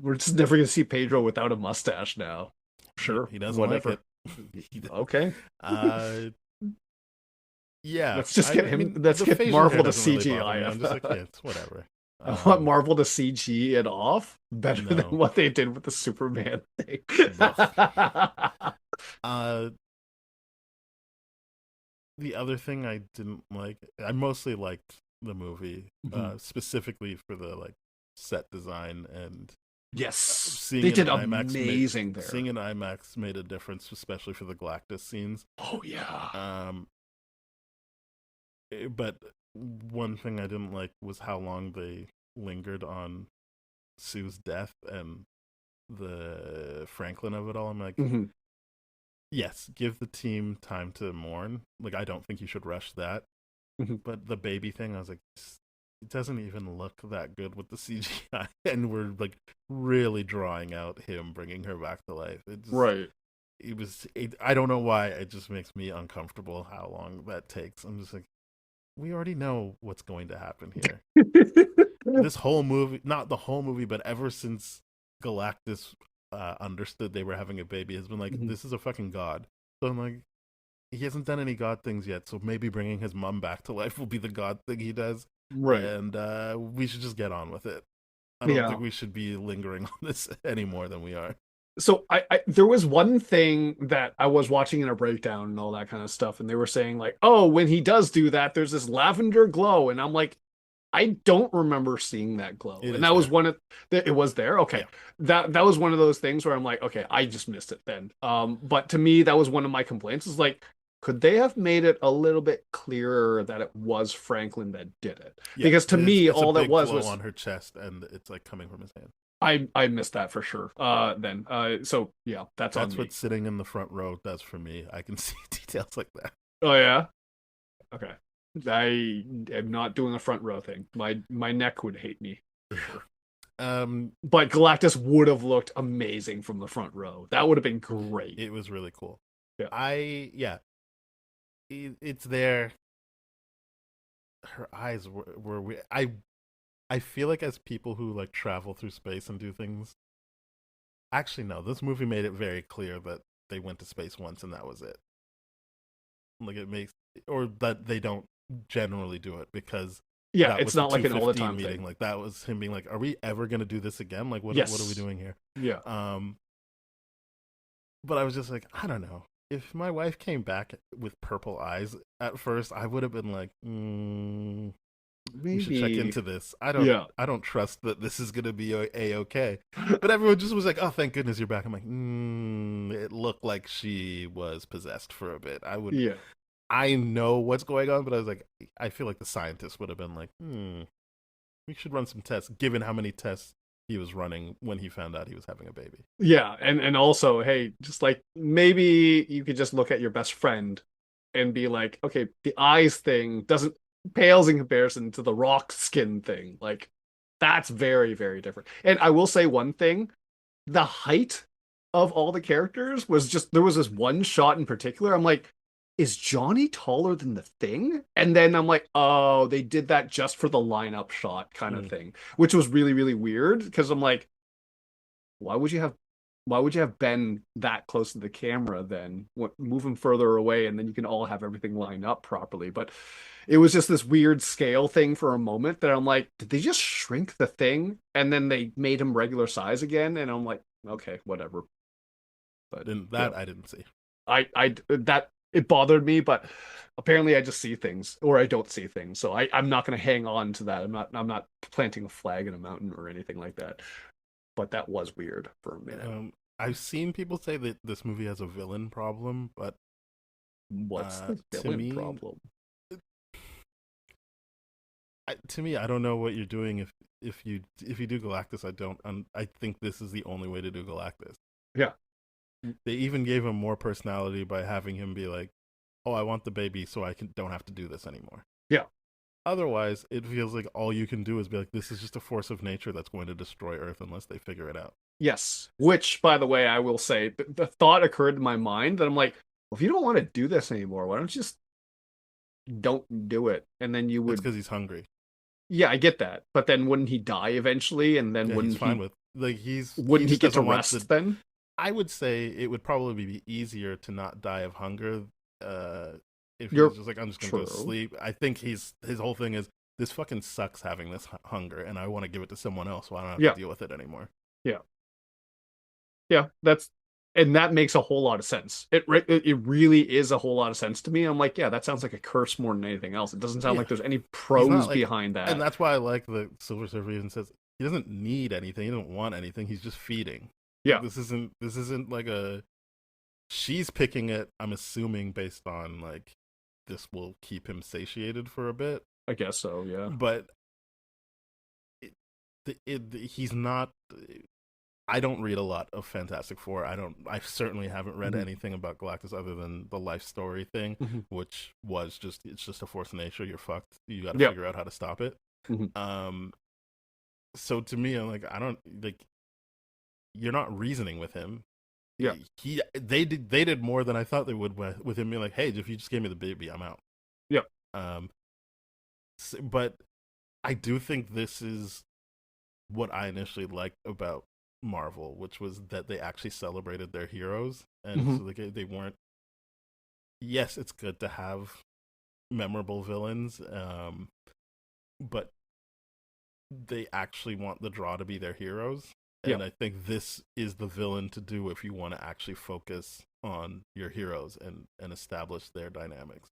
we're just never gonna see Pedro without a mustache now. Sure, he doesn't like whatever. it. He, Okay, uh, yeah, let's just get I him. mean, Let's the get facial hair Marvel to doesn't really bother CGI me. I'm just like, him. yeah, it's whatever. I want Marvel to CG it off better than No. what they did with the Superman thing. Uh, the other thing I didn't like, I mostly liked the movie, specifically for the like set design and Yes, seeing they it did in IMAX amazing there. seeing in IMAX made a difference, especially for the Galactus scenes. Oh yeah. But one thing I didn't like was how long they lingered on Sue's death and the Franklin of it all. I'm like, yes, give the team time to mourn. Like, I don't think you should rush that. But the baby thing, I was like, it doesn't even look that good with the CGI, and we're like really drawing out him bringing her back to life. Right. I don't know why. It just makes me uncomfortable how long that takes. I'm just like, we already know what's going to happen here. This whole movie, not the whole movie, but ever since Galactus understood they were having a baby, has been like, this is a fucking god. So I'm like, he hasn't done any god things yet, so maybe bringing his mom back to life will be the god thing he does. Right. And we should just get on with it. I don't think we should be lingering on this any more than we are. So I there was one thing that I was watching in a breakdown and all that kind of stuff, and they were saying like, oh, when he does do that, there's this lavender glow, and I'm like, I don't remember seeing that glow. And that was one of it was there. Okay. Yeah. That was one of those things where I'm like, okay, I just missed it then. But to me, that was one of my complaints. Is like, could they have made it a little bit clearer that it was Franklin that did it? Yeah, because to me, it's all that was on her chest, and it's like coming from his hand. I missed that for sure. Then so yeah, that's what sitting in the front row does for me. I can see details like that. Oh yeah. Okay. I am not doing a front row thing. My neck would hate me for sure. But Galactus would have looked amazing from the front row. That would have been great. It was really cool. Yeah. It's there. Her eyes were weird. I feel like as people who like travel through space and do things. Actually, no. This movie made it very clear that they went to space once and that was it. Like it makes, or that they don't generally do it because it's not like an all the time meeting. Thing. Like that was him being like, "Are we ever going to do this again? Like what are we doing here?" Yeah. But I was just like, I don't know. If my wife came back with purple eyes at first, I would have been like, we should check into this. I don't trust that this is gonna be a-okay. But everyone just was like, oh, thank goodness you're back. I'm like, it looked like she was possessed for a bit. I know what's going on, but I was like, I feel like the scientists would have been like, we should run some tests, given how many tests he was running when he found out he was having a baby. Yeah, and also, hey, just like maybe you could just look at your best friend and be like, okay, the eyes thing pales in comparison to the rock skin thing. Like that's very, very different. And I will say one thing, the height of all the characters was just, there was this one shot in particular. I'm like, is Johnny taller than the Thing? And then I'm like, oh, they did that just for the lineup shot kind of thing, which was really, really weird because I'm like, why would you have Ben that close to the camera then? Move him further away and then you can all have everything lined up properly. But it was just this weird scale thing for a moment that I'm like, did they just shrink the Thing and then they made him regular size again? And I'm like, okay, whatever. But I didn't see. It bothered me, but apparently I just see things or I don't see things. So I'm not going to hang on to that. I'm not planting a flag in a mountain or anything like that. But that was weird for a minute. I've seen people say that this movie has a villain problem, but what's the villain problem? To me, I don't know what you're doing if you do Galactus. I think this is the only way to do Galactus. Yeah. They even gave him more personality by having him be like, "Oh, I want the baby, so I don't have to do this anymore." Yeah, Otherwise, it feels like all you can do is be like, this is just a force of nature that's going to destroy Earth unless they figure it out. Yes. Which, by the way, I will say, the thought occurred in my mind that I'm like, well, if you don't want to do this anymore, why don't you just don't do it? And then you It's would, because he's hungry. yeah, I get that. But then wouldn't he die eventually? And then Yeah, he's fine with like he wouldn't he just get to doesn't want the. rest then? I would say it would probably be easier to not die of hunger uh, if he You're was just like, I'm just gonna go to true. sleep. I think his whole thing is this fucking sucks having this hunger, and I want to give it to someone else, so I don't have Yeah, to deal with it anymore. yeah, yeah. And that makes a whole lot of sense. It really is a whole lot of sense to me. I'm like, yeah, that sounds like a curse more than anything else. It doesn't sound Yeah, like there's any he's not pros like, behind and that. that's why I like the Silver Surfer even says he doesn't need anything, he doesn't want anything. He's just feeding. Like Yeah, this isn't like a she's picking it. I'm assuming based on like this will keep him satiated for a bit, I guess so. Yeah. but he's not. I don't read a lot of Fantastic Four. I don't. I certainly haven't read Mhm. anything about Galactus other than the life story thing, Mhm. which was just it's just a force of nature. You're fucked. You got to Yeah. figure out how to stop it. Mhm. Um. So to me, I'm like, I don't like. You're not reasoning with him. Yeah. They did more than I thought they would with him being like, hey, if you just gave me the baby, I'm out. Yeah. Um. But I do think this is what I initially liked about Marvel, which was that they actually celebrated their heroes, and Mhm. so they weren't. Yes, it's good to have memorable villains, but they actually want the draw to be their heroes, Yeah. and I think this is the villain to do if you want to actually focus on your heroes and establish their dynamics.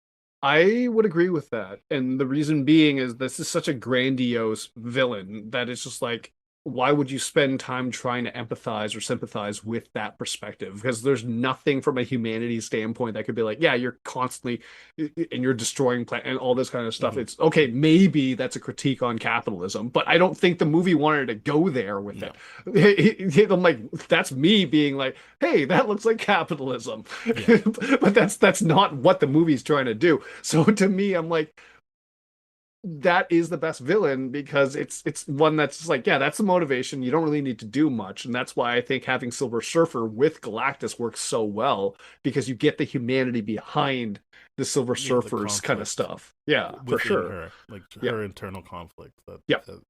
I would agree with that. And the reason being is this is such a grandiose villain that it's just like, why would you spend time trying to empathize or sympathize with that perspective? Because there's nothing from a humanity standpoint that could be like, yeah, you're constantly and you're destroying planet and all this kind of stuff. Mm-hmm. It's okay, maybe that's a critique on capitalism, but I don't think the movie wanted to go there with No, it. I'm like, that's me being like, hey, that looks like capitalism. yeah, But that's not what the movie's trying to do. So to me, I'm like, that is the best villain because it's one that's just like, yeah, that's the motivation. You don't really need to do much. And that's why I think having Silver Surfer with Galactus works so well because you get the humanity behind the Silver yeah, the Surfers kind of conflict stuff. Yeah, for within sure. her, like Yeah. her internal conflict Yeah. that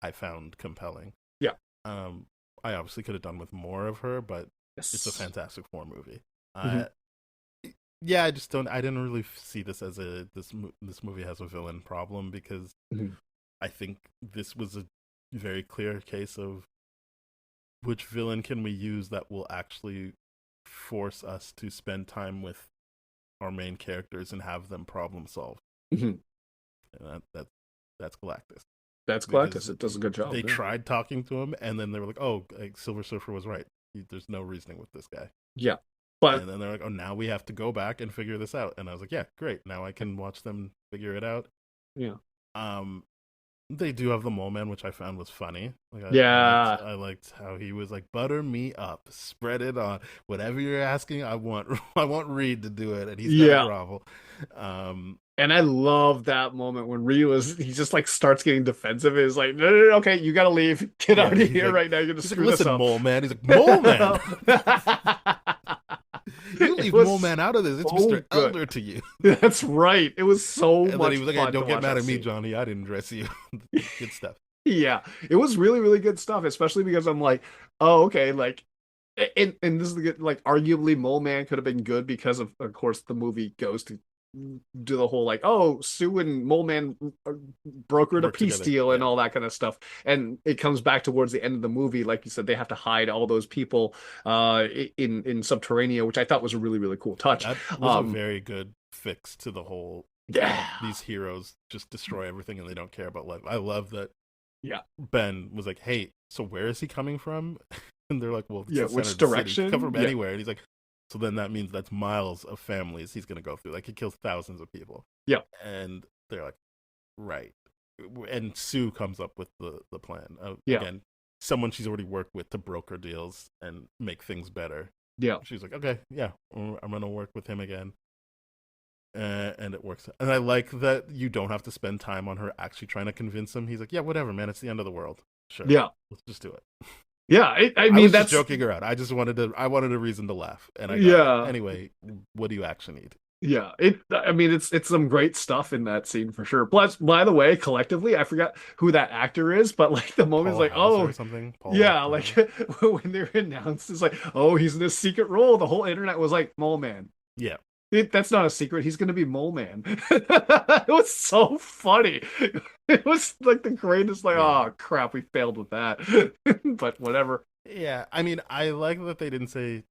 I found compelling. Yeah. Um, I obviously could have done with more of her, but it's a Yes. Fantastic Four movie. Mhm. Yeah, I just don't. I didn't really see this as this movie has a villain problem because Mhm. I think this was a very clear case of which villain can we use that will actually force us to spend time with our main characters and have them problem solve. Mhm. And that's Galactus. That's Because Galactus. It does a good job. they Yeah. tried talking to him, and then they were like, "Oh, like, Silver Surfer was right. There's no reasoning with this guy." Yeah. But And then they're like, "Oh, now we have to go back and figure this out." And I was like, "Yeah, great. Now I can watch them figure it out." yeah. Um, they do have the Mole Man, which I found was funny. Like Yeah. I liked how he was like, "Butter me up, spread it on. Whatever you're asking, I want I want Reed to do it, and he's got Yeah. to grovel." Um, And I love that moment when he just like starts getting defensive. Is like, no, no, no, okay, you gotta leave. Get yeah, out of here right now. You're gonna he's like, screw this "Listen, up. Mole Man." He's like, "Mole Man." You It leave Mole was Man out of this. It's so Mr. good. Elder to you. That's right. It was so And then much he was like, fun "Hey, don't to get watch mad that at me, scene. Johnny. I didn't dress you." Good stuff. Yeah, it was really, really good stuff, especially because I'm like, oh, okay, like, and this is the good, like, arguably Mole Man could have been good because of course, the movie goes to do the whole like, oh, Sue and Mole Man brokered a Work peace together. deal and Yeah. all that kind of stuff, and it comes back towards the end of the movie, like you said, they have to hide all those people, in Subterranea, which I thought was a really, really cool touch. That was a Um, very good fix to the whole yeah, these heroes just destroy everything and they don't care about life. I love that yeah, Ben was like, "Hey, so where is he coming from?" And they're like, "Well, it's yeah. the center Which of the city. He direction? can come from Yeah, anywhere." And he's like, "So then that means that's miles of families he's gonna go through. Like he kills thousands of people." yeah, And they're like, "Right." And Sue comes up with the plan. yeah, Again, someone she's already worked with to broker deals and make things better. yeah. She's like, "Okay, yeah, I'm gonna work with him again." And it works. And I like that you don't have to spend time on her actually trying to convince him. He's like, yeah, whatever, man. It's the end of the world. Sure. Yeah. Let's just do it. Yeah. I I mean, was that's just joking her out. I wanted a reason to laugh, and I got yeah. it. Anyway, what do you actually need? Yeah, I mean, it's some great stuff in that scene for sure. Plus, by the way, collectively, I forgot who that actor is, but like the moment's Paul like, Hauser oh, or something? Paul yeah, like whatever. when they're announced, it's like, oh, he's in a secret role. The whole internet was like, Mole Man. Yeah. That's not a secret. He's gonna be Mole Man. It was so funny. It was like the greatest. Like, Yeah. oh crap, we failed with that. But whatever. Yeah. I mean, I like that they didn't say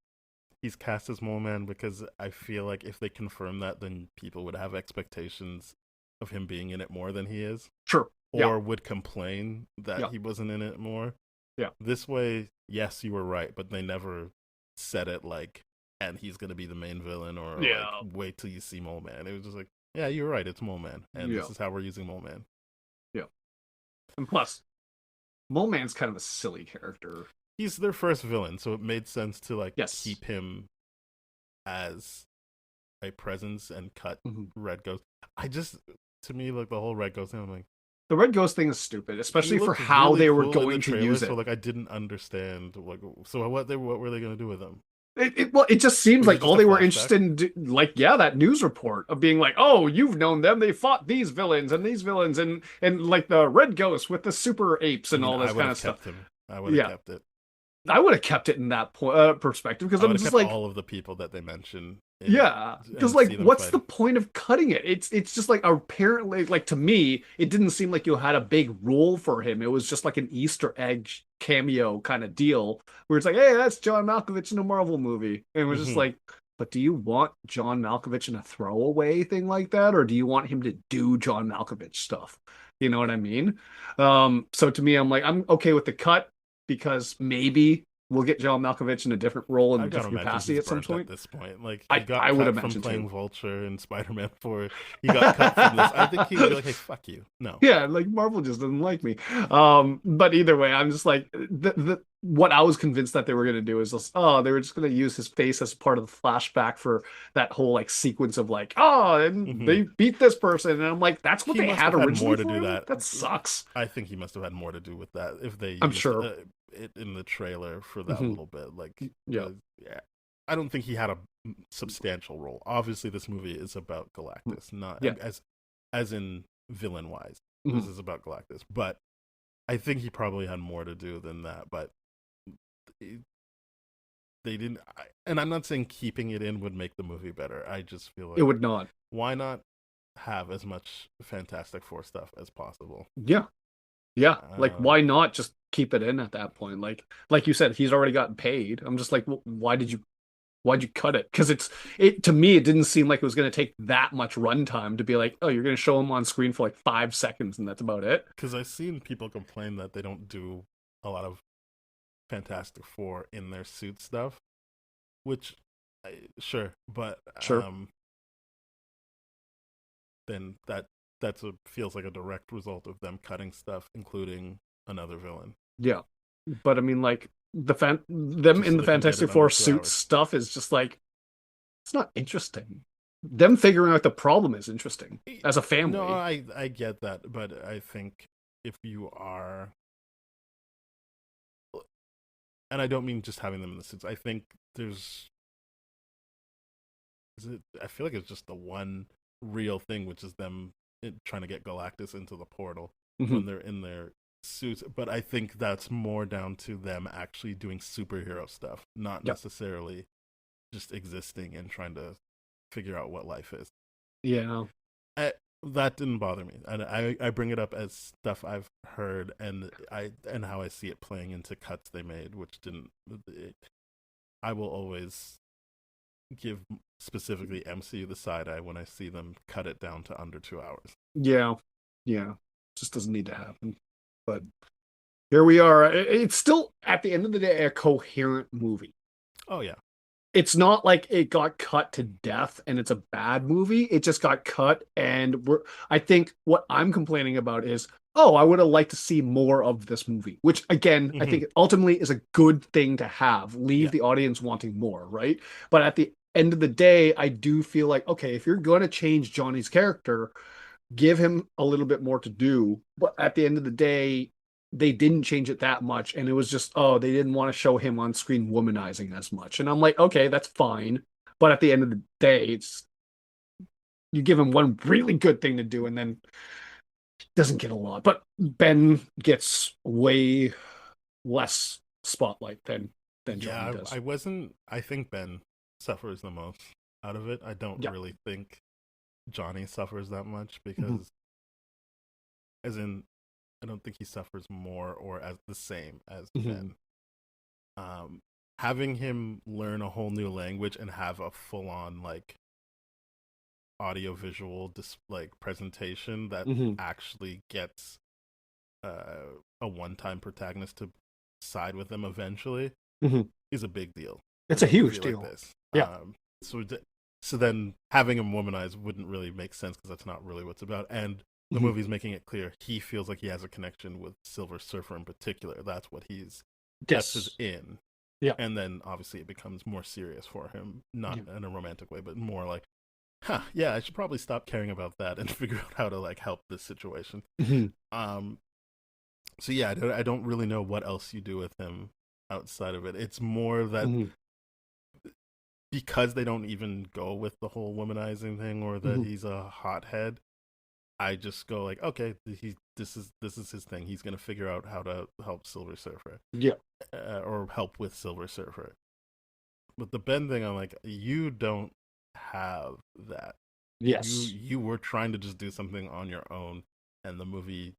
he's cast as Mole Man because I feel like if they confirm that, then people would have expectations of him being in it more than he is, Sure. or Yeah. would complain that Yeah. he wasn't in it more. Yeah. This way, yes, you were right, but they never said it like, and he's gonna be the main villain, or Yeah. like, wait till you see Mole Man. It was just like, yeah, you're right, it's Mole Man, and Yeah. this is how we're using Mole Man. Yeah. And plus, Mole Man's kind of a silly character. He's their first villain, so it made sense to like Yes. keep him as a presence and cut Mhm. Red Ghost. To me, like the whole Red Ghost thing, I'm like, The Red Ghost thing is stupid, he especially for looked how really they were cool in the going to trailer, use so it. like I didn't understand like, so what were they gonna do with him? Well, it just seems Was it like just all a they were flashback? interested in, like, yeah, that news report of being like, oh, you've known them, they fought these villains and like the Red Ghost with the super apes I and mean, all I this would kind have of stuff. kept him. I would have Yeah, kept it. I would have kept it in that perspective because I I'm would have just kept like, all of the people that they mention in it yeah, because and like, see them what's the fighting. point of cutting it? It's just like apparently, like to me, it didn't seem like you had a big role for him. It was just like an Easter egg cameo kind of deal where it's like, hey, that's John Malkovich in a Marvel movie, and it was just Hmm. like, but do you want John Malkovich in a throwaway thing like that, or do you want him to do John Malkovich stuff? You know what I mean? So to me, I'm like, I'm okay with the cut because maybe we'll get John Malkovich in a different role in I a gotta different imagine capacity he's at some burnt at point. this point. Like he I got would cut from imagine playing too. Vulture in Spider-Man 4. He got cut from this. I think he'd be like, "Hey, fuck you." No. Yeah, like Marvel just doesn't like me. But either way, I'm just like the what I was convinced that they were gonna do is just, oh, they were just gonna use his face as part of the flashback for that whole like sequence of like, oh, and Hmm. they beat this person, and I'm like, that's what He they must had have had originally more to for do him? that. That sucks. I think he must have had more to do with that if they I'm used sure. it in the trailer for that Mhm. little bit. Like, Yeah. yeah, I don't think he had a substantial role. Obviously, this movie is about Galactus, not Yeah. as in villain wise. Mhm. This is about Galactus, but I think he probably had more to do than that. But it- they didn't. And I'm not saying keeping it in would make the movie better. I just feel It like would not. why not have as much Fantastic Four stuff as possible? Yeah. Yeah. Like, Um, why not just keep it in at that point? Like you said, he's already gotten paid. I'm just like, well, why'd you cut it? Because it to me, it didn't seem like it was going to take that much runtime to be like, oh, you're going to show him on screen for like 5 seconds and that's about it. because I've seen people complain that they don't do a lot of Fantastic Four in their suit stuff, which sure, but Sure. then feels like a direct result of them cutting stuff, including another villain. Yeah, but I mean, like them Just in so the they can get Fantastic it Four under 2 suit hours. stuff is just like it's not interesting. Them figuring out the problem is interesting as a family. No, I get that, but I think if you are, and I don't mean just having them in the suits. I think I feel like it's just the one real thing, which is them trying to get Galactus into the portal Mhm. when they're in their suits. But I think that's more down to them actually doing superhero stuff, not Yep. necessarily just existing and trying to figure out what life is. Yeah, That didn't bother me, and I bring it up as stuff I've heard and how I see it playing into cuts they made, which didn't. I will always give specifically MCU the side eye when I see them cut it down to under 2 hours. yeah. Just doesn't need to happen. But here we are. It's still at the end of the day a coherent movie. Oh yeah, It's not like it got cut to death and it's a bad movie. It just got cut, and I think what I'm complaining about is, oh, I would have liked to see more of this movie, which again, I think ultimately is a good thing to have. Leave Yeah. the audience wanting more, right? But end of the day, I do feel like, okay, if you're going to change Johnny's character, give him a little bit more to do. But at the end of the day, they didn't change it that much. And it was just, oh, they didn't want to show him on screen womanizing as much. And I'm like, okay, that's fine. But at the end of the day, it's you give him one really good thing to do and then doesn't get a lot. But Ben gets way less spotlight than Johnny Yeah, does. I wasn't. I think Ben suffers the most out of it. I don't Yeah. really think Johnny suffers that much Mhm. because, as in, I don't think he suffers more or as the same as Mhm. Ben. Um, Having him learn a whole new language and have a full on like audio-visual like presentation that Mhm. actually gets a one-time protagonist to side with them eventually Mhm. is a big deal It's in a a movie huge like deal. this. Yeah. So so then having him womanized wouldn't really make sense because that's not really what's about. And the Mhm. movie's making it clear he feels like he has a connection with Silver Surfer in particular. That's his Yes. in. Yeah. And then obviously it becomes more serious for him, not Yeah. in a romantic way, but more like, huh, yeah, I should probably stop caring about that and figure out how to like help this situation. Mhm. Um, so yeah, I don't really know what else you do with him outside of it. It's more that Mhm. because they don't even go with the whole womanizing thing or that Mhm. he's a hothead, I just go like, okay, this is his thing. He's gonna figure out how to help Silver Surfer, Yeah. or help with Silver Surfer. But the Ben thing, I'm like, you don't have that. Yes. You were trying to just do something on your own, and the movie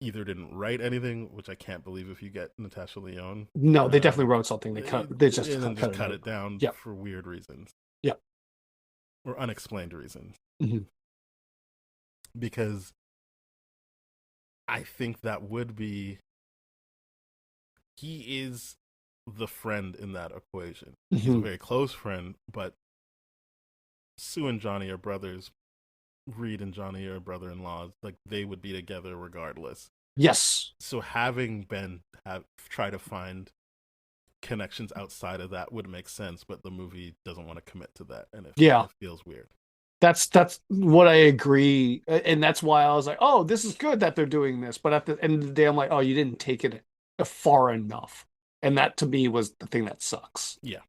either didn't write anything, which I can't believe if you get Natasha Lyonne, No, they definitely um, wrote something. They just and then cut just it cut out. it down Yeah. for weird reasons Yeah. or unexplained reasons. Mhm. Because I think that would be he is the friend in that equation. He's a Mhm. very close friend, but Sue and Johnny are brothers. Reed and Johnny are brother-in-laws. Like they would be together regardless. Yes. So having Ben try to find connections outside of that would make sense, but the movie doesn't want to commit to that, and Yeah. it feels weird. That's what I agree, and that's why I was like, oh, this is good that they're doing this. But at the end of the day, I'm like, oh, you didn't take it far enough, and that to me was the thing that sucks. Yeah,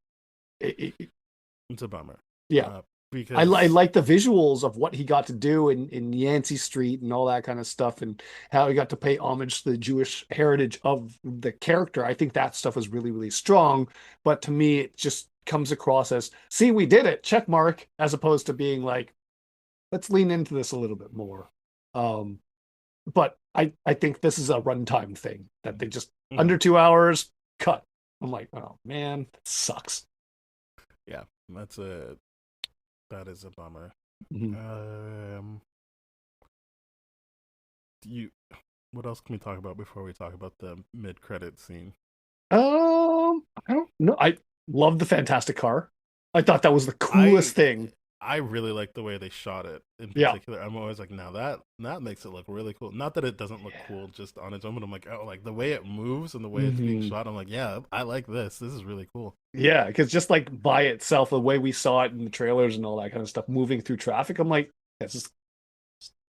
it's a bummer. Yeah. I Because like the visuals of what he got to do in Yancey Street and all that kind of stuff, and how he got to pay homage to the Jewish heritage of the character. I think that stuff is really, really strong. But to me, it just comes across as, see, we did it, check mark, as opposed to being like, let's lean into this a little bit more. Um, but I think this is a runtime thing that they just mhm, under 2 hours cut. I'm like, oh man, that sucks. yeah, that is a bummer. Mhm. Um, you what else can we talk about before we talk about the mid-credit scene? I don't know. I love the Fantastic Car. I thought that was the I coolest thing. I really like the way they shot it in Yeah. particular. I'm always like, now that makes it look really cool. Not that it doesn't look Yeah. cool just on its own, but I'm like, oh, like the way it moves and the way it's being Hmm. shot. I'm like, yeah, I like this. This is really cool. Yeah, because just like by itself, the way we saw it in the trailers and all that kind of stuff, moving through traffic, I'm like, this is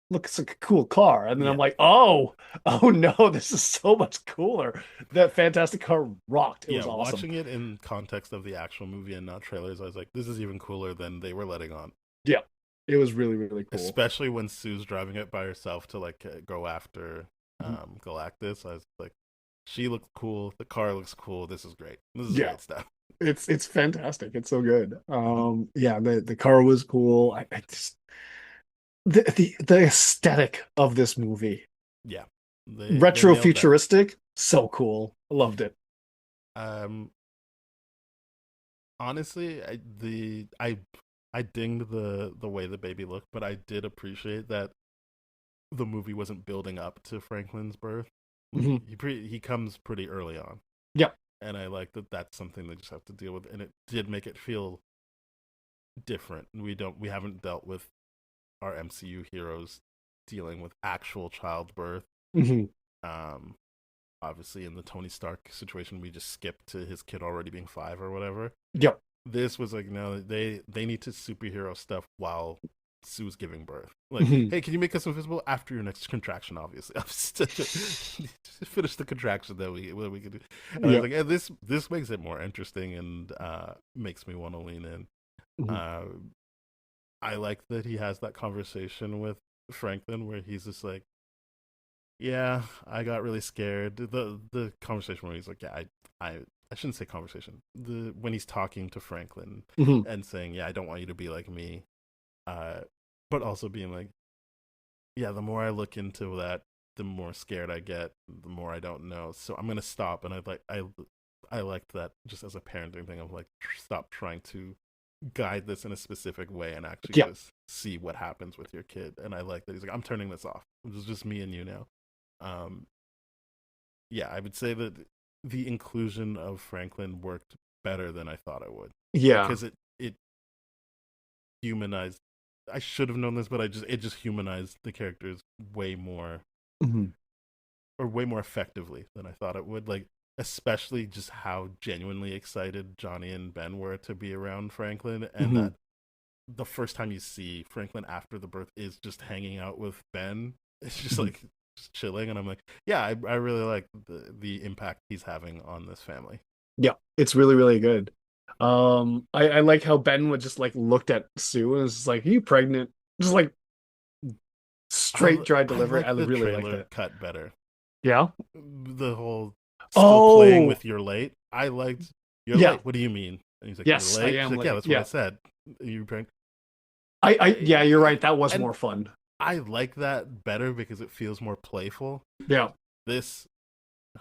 looks like a cool car. And then I'm Yeah, like, oh, oh no, this is so much cooler. That Fantastic Car rocked. It yeah. was awesome. Watching it in context of the actual movie and not trailers, I was like, this is even cooler than they were letting on. Yeah, it was really, really cool. Especially when Sue's driving it by herself to like go after Mhm. Galactus. I was like, she looks cool. The car looks cool. This is great. This is Yeah, great stuff. it's fantastic. It's so good. Yeah, the car was cool. I just the aesthetic of this movie, Yeah, they retro nailed that. futuristic, so cool. I loved it. Um, Honestly, I dinged the way the baby looked, but I did appreciate that the movie wasn't building up to Franklin's birth. Like Mhm. he comes pretty early on, Yep. and I like that. That's something they just have to deal with, and it did make it feel different. We haven't dealt with our MCU heroes dealing with actual childbirth. Hmm. Um, Obviously, in the Tony Stark situation, we just skipped to his kid already being 5 or whatever. Yep. This was like, no, they need to superhero stuff while Sue's giving birth. Like, Mhm. hey, can you make us invisible after your next contraction? Obviously, finish the contraction that we can do. And I was Yeah. like, yeah, this makes it more interesting and makes me want to lean in. Mhm. Uh, I like that he has that conversation with Franklin where he's just like, yeah, I got really scared. The conversation where he's like, yeah, I shouldn't say conversation. The when he's talking to Franklin Mhm. and saying, yeah, I don't want you to be like me, uh, but also being like, yeah, the more I look into that, the more scared I get, the more I don't know. So I'm gonna stop. And I liked that just as a parenting thing of like, stop trying to guide this in a specific way and actually Yeah. just see what happens with your kid. And I like that he's like, I'm turning this off. It's just me and you now. Um, yeah, I would say that the inclusion of Franklin worked better than I thought it would Yeah. because it humanized. I should have known this, but it just humanized the characters way more Mhm. or way more effectively than I thought it would. Like especially just how genuinely excited Johnny and Ben were to be around Franklin, and Mhm. that the first time you see Franklin after the birth is just hanging out with Ben. It's just Mhm. like just chilling, and I'm like, yeah, I really like the impact he's having on this family. Yeah. It's really, really good. I like how Ben would just like looked at Sue and was just like, "Are you pregnant?" Just like straight dry I delivery. I like the really like trailer that. cut better. Yeah. The whole still playing Oh, with you're late. I liked you're yeah. late. What do you mean? And he's like, you're Yes, I late. She's am like, yeah, late. that's what I Yeah. said. You pregnant? Yeah, you're right. That was And more fun. I like that better because it feels more playful. Yeah. This,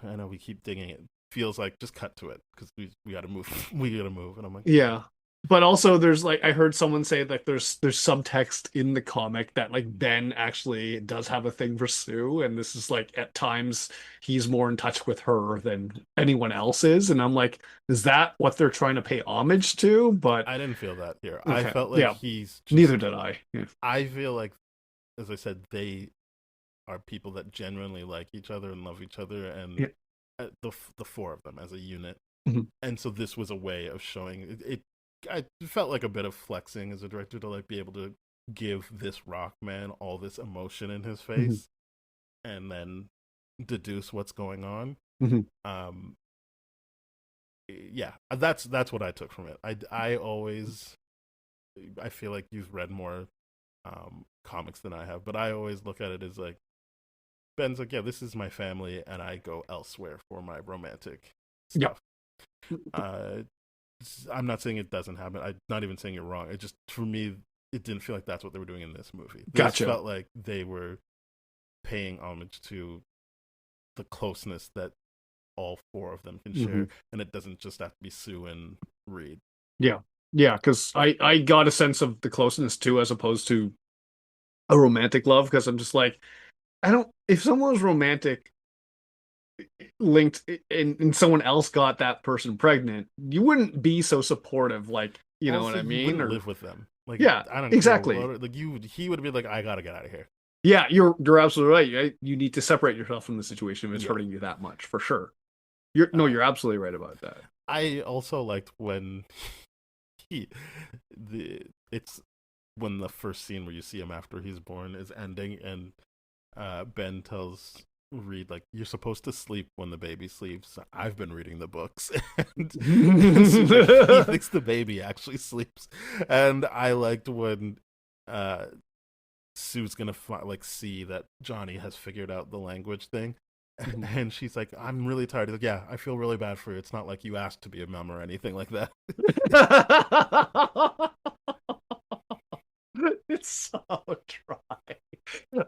I know we keep digging it. Feels like just cut to it because we got to move. We got to move, and I'm like, Yeah. But also there's like I heard someone say that there's subtext in the comic that like Ben actually does have a thing for Sue and this is like at times he's more in touch with her than anyone else is and I'm like is that what they're trying to pay homage to? But I didn't feel that here. I okay. felt like Yeah. he's Neither just. did I. Yeah. I feel like, as I said, they are people that genuinely like each other and love each other, and Yeah. the four of them as a unit. Mhm. And so this was a way of showing it. I felt like a bit of flexing as a director to like be able to give this rock man all this emotion in his Mhm. face, and then deduce what's going on. Mhm. Um, yeah, that's what I took from it. I always I feel like you've read more comics than I have, but I always look at it as like Ben's like, yeah, this is my family, and I go elsewhere for my romantic Yeah. stuff. Uh, I'm not saying it doesn't happen. I'm not even saying you're wrong. It just for me, it didn't feel like that's what they were doing in this movie. This Gotcha. felt like they were paying homage to the closeness that all four of them can Mhm. share, and it doesn't just have to be Sue and Reed. Yeah. Yeah, because I got a sense of the closeness too as opposed to a romantic love because I'm just like I don't if someone was romantic linked and someone else got that person pregnant, you wouldn't be so supportive, like, you know what Also, I you mean? wouldn't Or live with them. Like yeah, I don't care exactly. what. Like you, he would be like, I gotta get out of here. Yeah, you're absolutely right. You need to separate yourself from the situation if it's Yeah. hurting you that much, for sure. You're no, Uh, you're absolutely right about that. I also liked when he it's when the first scene where you see him after he's born is ending, and Ben tells Reed like you're supposed to sleep when the baby sleeps. I've been reading the books, and Sue's like he thinks the baby actually sleeps, and I liked when uh, Sue's gonna like see that Johnny has figured out the language thing. Mhm. And she's like, I'm really tired. He's like, yeah, I feel really bad for you. It's not like you asked to be a mom or anything like that. It's so dry.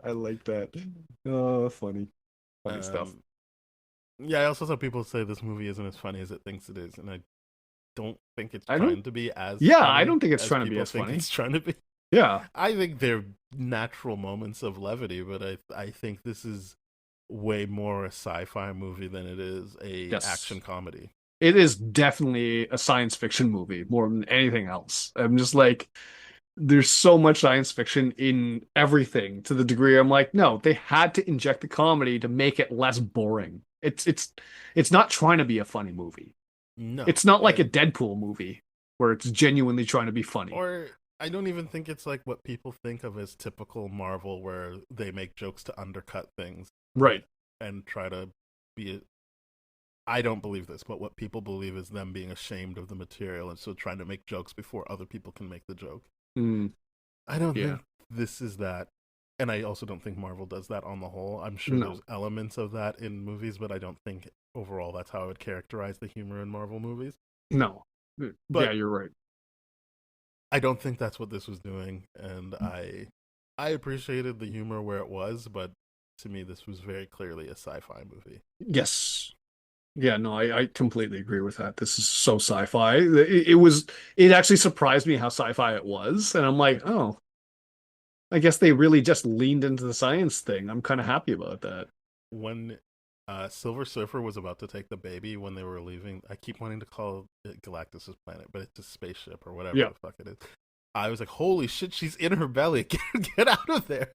I like that. Oh, funny. Funny stuff. Um, yeah, I also saw people say this movie isn't as funny as it thinks it is, and I don't think it's I don't trying to be as Yeah, I funny don't think it's as trying to be people as think funny. it's trying to be. Yeah. I think they're natural moments of levity, but I think this is way more a sci-fi movie than it is a Yes. action comedy. It is definitely a science fiction movie more than anything else. I'm just like, there's so much science fiction in everything to the degree I'm like, no, they had to inject the comedy to make it less boring. It's not trying to be a funny movie. No, It's not like a Deadpool movie. where it's genuinely trying to be funny. Or I don't even think it's like what people think of as typical Marvel, where they make jokes to undercut things, Right. and try to be. I don't believe this, but what people believe is them being ashamed of the material and so trying to make jokes before other people can make the joke. Mm. I don't Yeah. think this is that. And I also don't think Marvel does that on the whole. I'm sure No. there's elements of that in movies, but I don't think overall that's how I would characterize the humor in Marvel movies. No. But yeah, you're right. I don't think that's what this was doing, and I appreciated the humor where it was, but to me this was very clearly a sci-fi movie. Yes. Yeah, no, I completely agree with that. This is so sci-fi. It actually surprised me how sci-fi it was, and I'm like, oh, I guess they really just leaned into the science thing. I'm kind of happy about that. When Silver Surfer was about to take the baby when they were leaving, I keep wanting to call it Galactus's planet, but it's a spaceship or whatever Yeah. the fuck it is. I was like, holy shit, she's in her belly. Get out of there.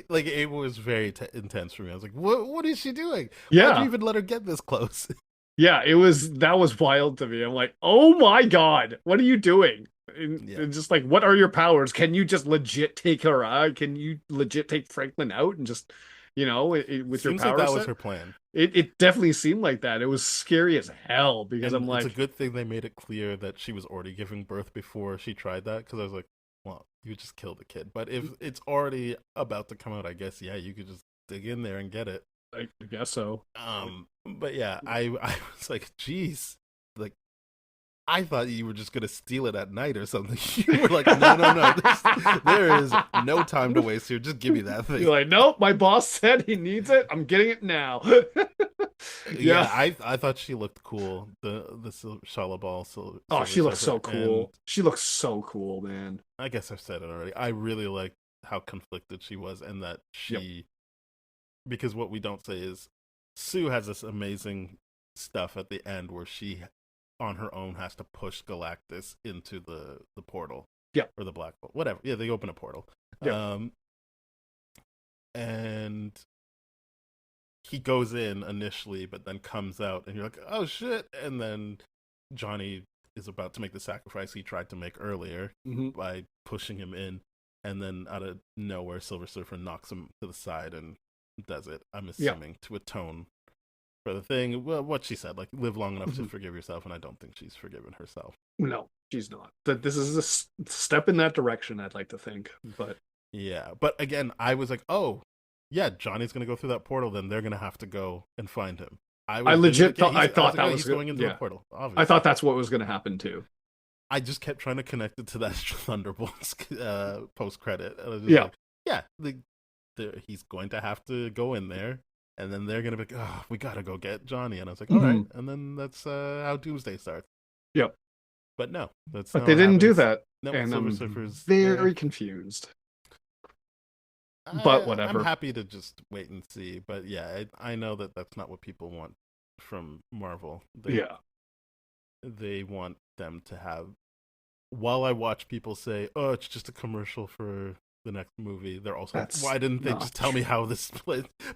Like, it was very intense for me. I was like, what is she doing? Yeah. Why'd you even let her get this close? Yeah, that was wild to me. I'm like, oh my God, what are you doing? And just like, what are your powers? Can you just legit take her out? Can you legit take Franklin out and just, with your Seems power like that set? was her plan. It definitely seemed like that. It was scary as hell because And I'm like, it's a good thing they made it clear that she was already giving birth before she tried that, because I was like, well, you just killed the kid. But if it's already about to come out, I guess, yeah, you could just dig in there and get it. I guess so. But yeah, I was like, geez, like, I thought you were just gonna steal it at night or something. You were like, no, there is no time to waste here. Just give me that thing. You're like, nope, my boss said he needs it. I'm getting it now. Yeah, I thought she looked cool. The Shala Ball. Oh, she looks so Surfer. cool. And She looks so cool, man. I guess I've said it already. I really liked how conflicted she was, and that she, because what we don't say is Sue has this amazing stuff at the end where she, on her own, has to push Galactus into the portal. Yeah. Or the black hole. Whatever. Yeah, they open a portal. Yeah. And he goes in initially, but then comes out, and you're like, oh shit. And then Johnny is about to make the sacrifice he tried to make earlier by pushing him in. And then out of nowhere, Silver Surfer knocks him to the side and does it, I'm assuming, to atone for the thing. Well, what she said, like, live long enough to forgive yourself, and I don't think she's forgiven herself. No, she's not. This is a step in that direction, I'd like to think. But yeah, but again, I was like, oh, yeah, Johnny's gonna go through that portal. Then they're gonna have to go and find him. I legit thought that was going into the portal. Obviously. I thought that's what was going to happen too. I just kept trying to connect it to that Thunderbolts post credit. He's going to have to go in there, and then they're gonna be like, oh, we gotta go get Johnny. And I was like, all right, and then that's how Doomsday starts. Yep. But no, that's but they didn't do that. No, and Silver I'm Surfer's very confused. But whatever. I'm happy to just wait and see. But yeah, I know that that's not what people want from Marvel. They want them to have. While I watch people say, "Oh, it's just a commercial for the next movie," they're also like, why didn't they just tell me how this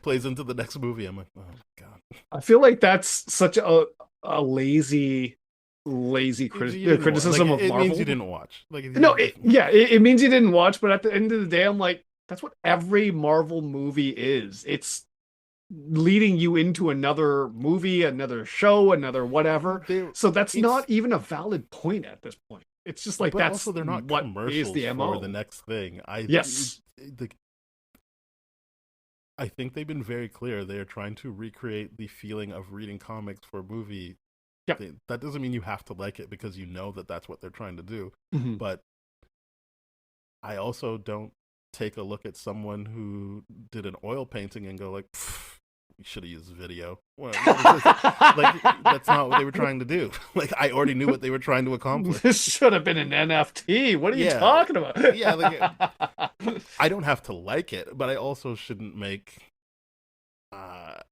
plays into the next movie? I'm like, oh god. I feel like that's such a lazy criticism of Marvel. It means you didn't watch. Like, no, it means you didn't watch. But at the end of the day, I'm like, that's what every Marvel movie is. It's leading you into another movie, another show, another whatever. So that's not even a valid point at this point. It's just like, that's also they're not what commercials is the MO for the next thing. I think they've been very clear. They are trying to recreate the feeling of reading comics for a movie. Yep. That doesn't mean you have to like it because you know that that's what they're trying to do. But I also don't take a look at someone who did an oil painting and go like, you should have used video. Well, like, that's not what they were trying to do. Like, I already knew what they were trying to accomplish. This should have been an NFT. What are you talking about? Yeah, like, I don't have to like it, but I also shouldn't make a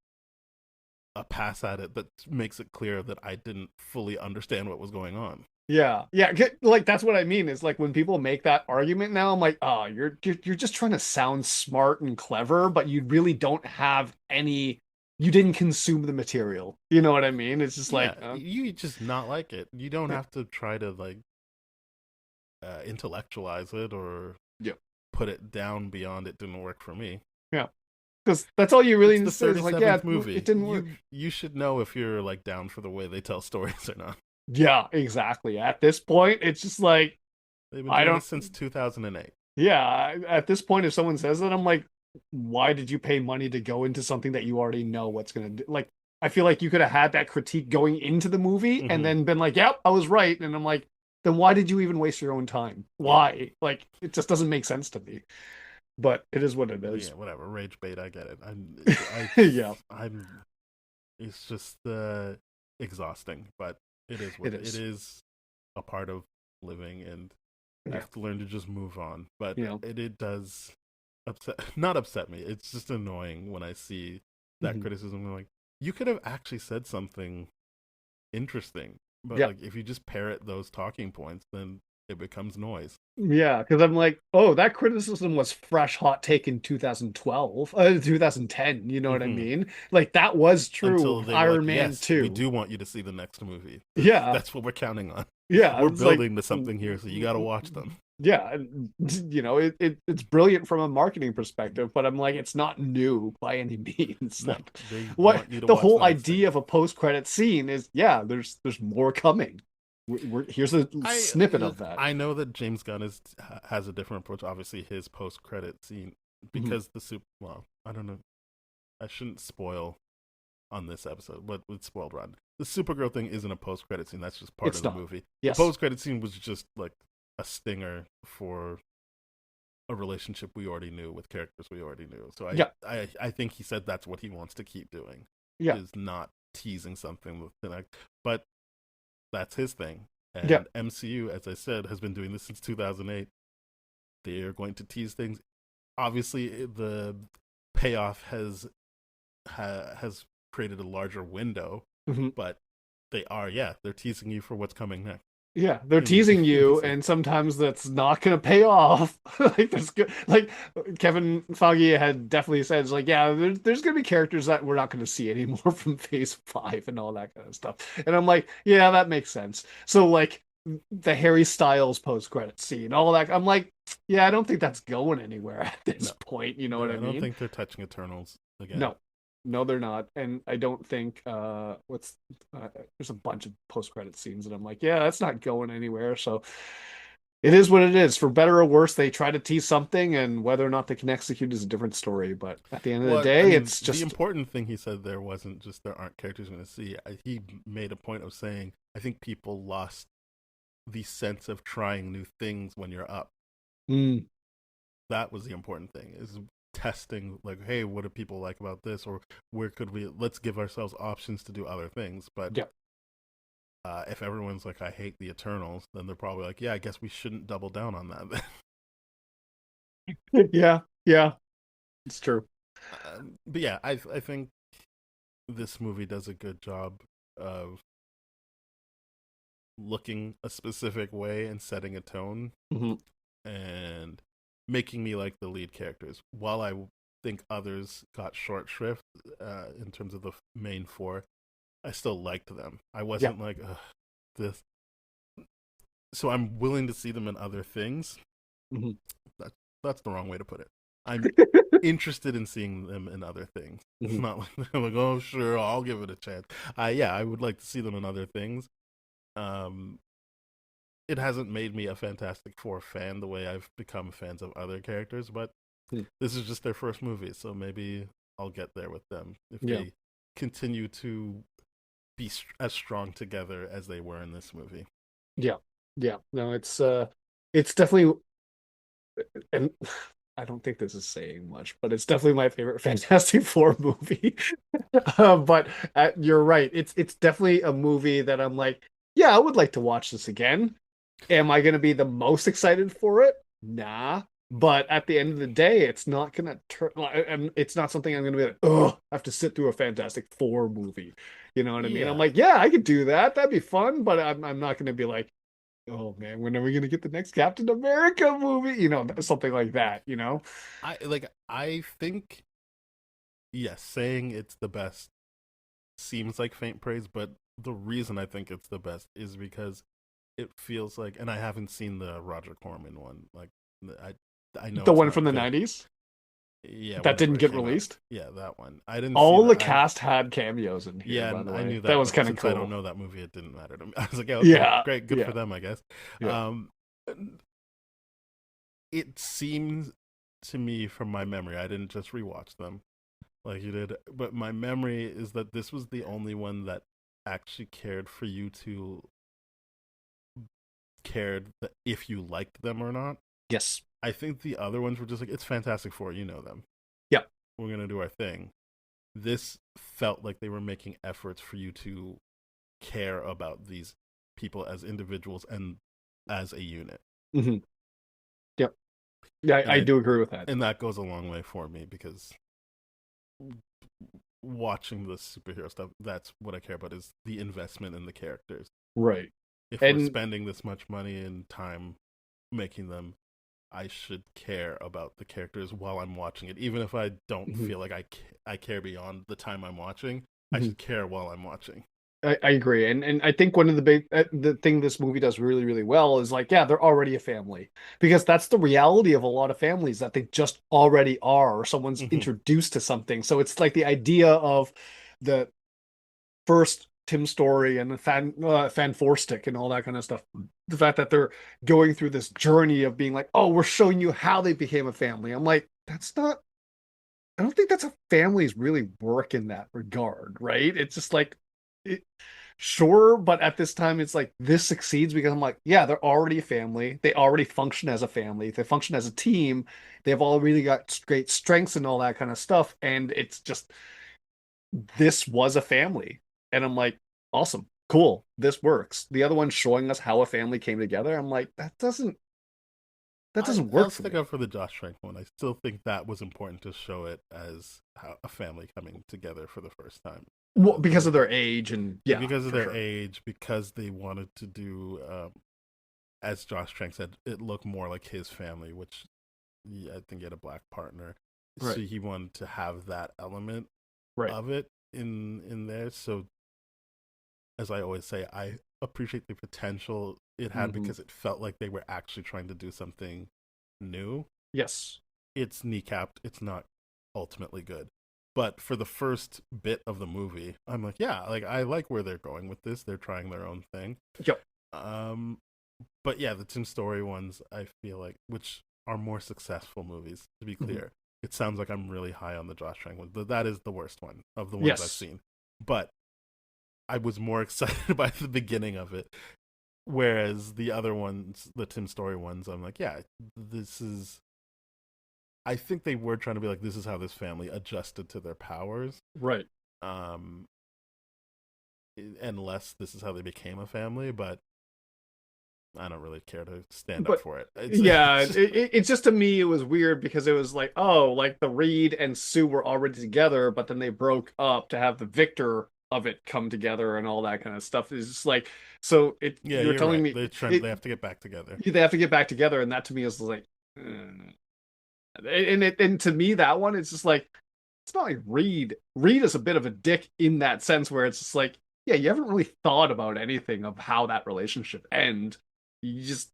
pass at it that makes it clear that I didn't fully understand what was going on. Yeah, like, that's what I mean. Is like, when people make that argument now, I'm like, oh, you're just trying to sound smart and clever, but you really don't have any you didn't consume the material. You know what I mean? It's just Yeah, like, you just not like it. You don't yeah, have to try to like intellectualize it or yeah, put it down beyond it didn't work for me. yeah. Because that's all you really It's need the to say is like, yeah, 37th it movie. didn't work. You should know if you're like down for the way they tell stories or not. Yeah, exactly. At this point, it's just like, They've been I doing don't, this since 2008. yeah, at this point, if someone says that, I'm like, why did you pay money to go into something that you already know what's gonna do? Like, I feel like you could have had that critique going into the movie and Mm-hmm. then been like, yep, I was right. And I'm like, then why did you even waste your own time? Yeah. Why? Like, it just doesn't make sense to me. But it is what it But is. yeah, whatever. Rage bait, I get it. Yeah, I'm. It's just exhausting, but it is it what it is. is. A part of living, and you Yeah, have to learn to just move on. But you know. it does upset, not upset me. It's just annoying when I see that Mhm. criticism. I'm like, you could have actually said something interesting, but Yeah. like if you just parrot those talking points, then it becomes noise. Yeah, because I'm like, oh, that criticism was fresh hot take in 2012, 2010, you know what I Hmm. mean? Like that was true Until of they were like, Iron Man yes, we 2. do want you to see the next movie. Yeah, That's what we're counting on. yeah, We're it's like, building to something here, so you got to watch them. yeah, you know, it's brilliant from a marketing perspective, but I'm like, it's not new by any means. No, Like, they what want you to the watch whole the next thing. idea of a post-credit scene is, yeah, there's more coming. Here's a snippet of that. I know that James Gunn has a different approach. Obviously, his post credit scene Mhm. because the soup. Well, I don't know. I shouldn't spoil on this episode, but with spoiled run. The Supergirl thing isn't a post credit scene. That's just part It's of the not. movie. The Yes. post credit scene was just like a stinger for a relationship we already knew with characters we already knew. So Yeah. I think he said that's what he wants to keep doing Yeah. is not teasing something with but that's his thing. Yeah. And MCU, as I said, has been doing this since 2008. They're going to tease things. Obviously, the payoff has created a larger window, Mhm. but they're teasing you for what's coming next Yeah, they're in the teasing in the you, scene. and sometimes that's not gonna pay off. Like there's good, like Kevin Feige had definitely said, it's like, yeah, there's gonna be characters that we're not gonna see anymore from Phase 5 and all that kind of stuff. And I'm like, yeah, that makes sense. So like the Harry Styles post credit scene, all that. I'm like, yeah, I don't think that's going anywhere at this No, point. You know what I I don't mean? think they're touching Eternals again. No, no, they're not. And I don't think what's there's a bunch of post credit scenes and I'm like, yeah, that's not going anywhere. So it is what it is. For better or worse, they try to tease something, and whether or not they can execute is a different story. But at the end of the Well, I day, mean, it's the just important thing he said there wasn't just there aren't characters going to see. He made a point of saying, I think people lost the sense of trying new things when you're up. mm, That was the important thing is testing like, hey, what do people like about this, or where could we let's give ourselves options to do other things. But yeah, if everyone's like, I hate the Eternals, then they're probably like, yeah, I guess we shouldn't double down on that. yeah, yeah, it's true. But yeah, I think this movie does a good job of looking a specific way and setting a tone Hmm. and making me like the lead characters. While I think others got short shrift in terms of the main four, I still liked them. I Yeah, wasn't like this. So I'm willing to see them in other things. hmm. That, that's the wrong way to put it. I'm interested in seeing them in other things. It's Hmm. not like they're like, oh, sure, I'll give it a chance. Yeah, I would like to see them in other things. Um, it hasn't made me a Fantastic Four fan the way I've become fans of other characters, but this is just their first movie, so maybe I'll get there with them if Yeah, they continue to be as strong together as they were in this movie. yeah, yeah. No, it's definitely, and I don't think this is saying much, but it's definitely my favorite Fantastic Four movie. But you're right. It's definitely a movie that I'm like, yeah, I would like to watch this again. Am I going to be the most excited for it? Nah. But at the end of the day, it's not going to turn, and it's not something I'm going to be like, oh, I have to sit through a Fantastic Four movie. You know what I mean? I'm Yeah, like, yeah, I could do that. That'd be fun. But I'm not going to be like, oh man, when are we going to get the next Captain America movie? You know, something like that, you know? I think yes, saying it's the best seems like faint praise, but the reason I think it's the best is because it feels like, and I haven't seen the Roger Corman one. Like, I I know The it's one not from the good. 90s Yeah, that didn't whenever it get came out. released. Yeah, that one. I didn't see All the that. cast had cameos in here, Yeah, by and the I way. knew That that, was but kind of since I don't cool. know that movie, it didn't matter to me. I was like, yeah, okay, Yeah, great, good for yeah, them, I guess. yeah. It seems to me from my memory, I didn't just rewatch them like you did, but my memory is that this was the only one that actually cared for you to cared that if you liked them or not. Yes. I think the other ones were just like, it's Fantastic Four, you know them. Yeah. We're gonna do our thing. This felt like they were making efforts for you to care about these people as individuals and as a unit. Mm-hmm. Yep. Yeah, And I do agree with that. and that goes a long way for me because watching the superhero stuff, that's what I care about is the investment in the characters. Right. If we're And spending this much money and time making them, I should care about the characters while I'm watching it, even if I don't mhm, feel like I care beyond the time I'm watching. I mhm. should care while I'm watching. I agree, and I think one of the big the thing this movie does really really well is like, yeah, they're already a family because that's the reality of a lot of families that they just already are, or someone's Hmm. introduced to something. So it's like the idea of the first Tim Story and the Fan Four Stick and all that kind of stuff. The fact that they're going through this journey of being like, oh, we're showing you how they became a family. I'm like, that's not. I don't think that's how families really work in that regard, right? It's just like, it, sure, but at this time, it's like this succeeds because I'm like, yeah, they're already a family. They already function as a family. They function as a team. They've all really got great strengths and all that kind of stuff. And it's just, this was a family. And I'm like, awesome, cool, this works. The other one showing us how a family came together. I'm like, that doesn't I'll work for stick me. up for the Josh Trank one. I still think that was important to show it as how a family coming together for the first time. Well, because The of their age and yeah, because of for their sure. age, because they wanted to do, as Josh Trank said, it looked more like his family, which I think he had a black partner, Right, so he wanted to have that element right. of it in there. So, as I always say, I appreciate the potential it had Hmm. because it felt like they were actually trying to do something new. Yes. It's kneecapped. It's not ultimately good. But for the first bit of the movie, I'm like, yeah, like I like where they're going with this. They're trying their own thing. Yep. Um, but yeah, the Tim Story ones, I feel like, which are more successful movies. To be Hmm. clear, it sounds like I'm really high on the Josh Trank one. That is the worst one of the ones I've Yes. seen. But I was more excited by the beginning of it, whereas the other ones, the Tim Story ones, I'm like, yeah, this is. I think they were trying to be like, this is how this family adjusted to their powers. Right. Um, unless this is how they became a family, but I don't really care to stand up But for it. yeah, It's it's just to me it was weird because it was like, oh, like the Reed and Sue were already together, but then they broke up to have the victor of it come together and all that kind of stuff. It's just like, so it yeah, you're you're telling right. me They're trying. it They have to get back together. they have to get back together, and that to me is like, and to me that one it's just like it's not like Reed. Reed is a bit of a dick in that sense where it's just like, yeah, you haven't really thought about anything of how that relationship end. You just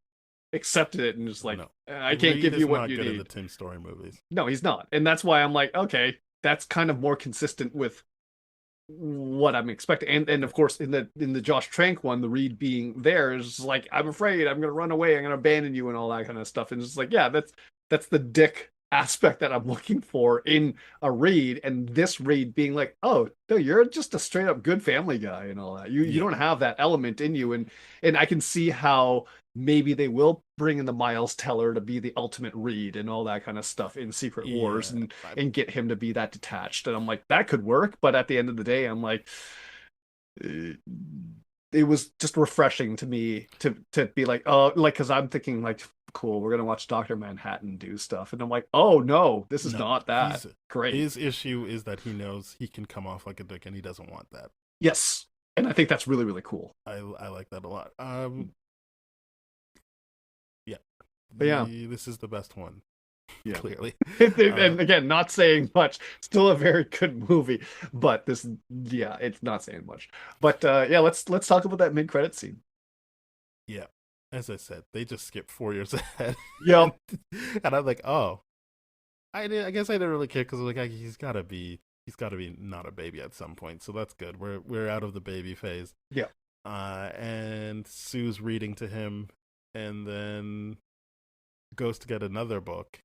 accepted it and just like, No, I can't Reed give you is what not you good in the need. Tim Story movies. No, he's not. And that's why I'm like, okay, that's kind of more consistent with what I'm expecting. And of course in the Josh Trank one, the Reed being there is like, I'm afraid I'm gonna run away, I'm gonna abandon you and all that kind of stuff. And it's just like, yeah, that's the dick aspect that I'm looking for in a Reed, and this Reed being like, oh no, you're just a straight up good family guy and all that. You Yeah, don't have that element in you, and I can see how maybe they will bring in the Miles Teller to be the ultimate Reed and all that kind of stuff in Secret Wars yeah. and get him to be that detached. And I'm like, that could work, but at the end of the day, I'm like, uh, it was just refreshing to me to be like, oh, like because I'm thinking like, cool, we're gonna watch Doctor Manhattan do stuff, and I'm like, oh no, this is No, not that great. his issue is that he knows he can come off like a dick, and he doesn't want that. Yes, and I think that's really really cool. I like that a lot. Yeah, But yeah, this is the best one. Yeah. clearly. And again, not saying much. Still a very good movie, but this, yeah, it's not saying much. But yeah, let's talk about that mid-credit scene. Yeah, as I said, they just skipped 4 years ahead, and, Yep. and I'm like, oh, I guess I didn't really care because like he's got to be not a baby at some point, so that's good. We're out of the baby phase. Yeah. And Sue's reading to him, and then goes to get another book,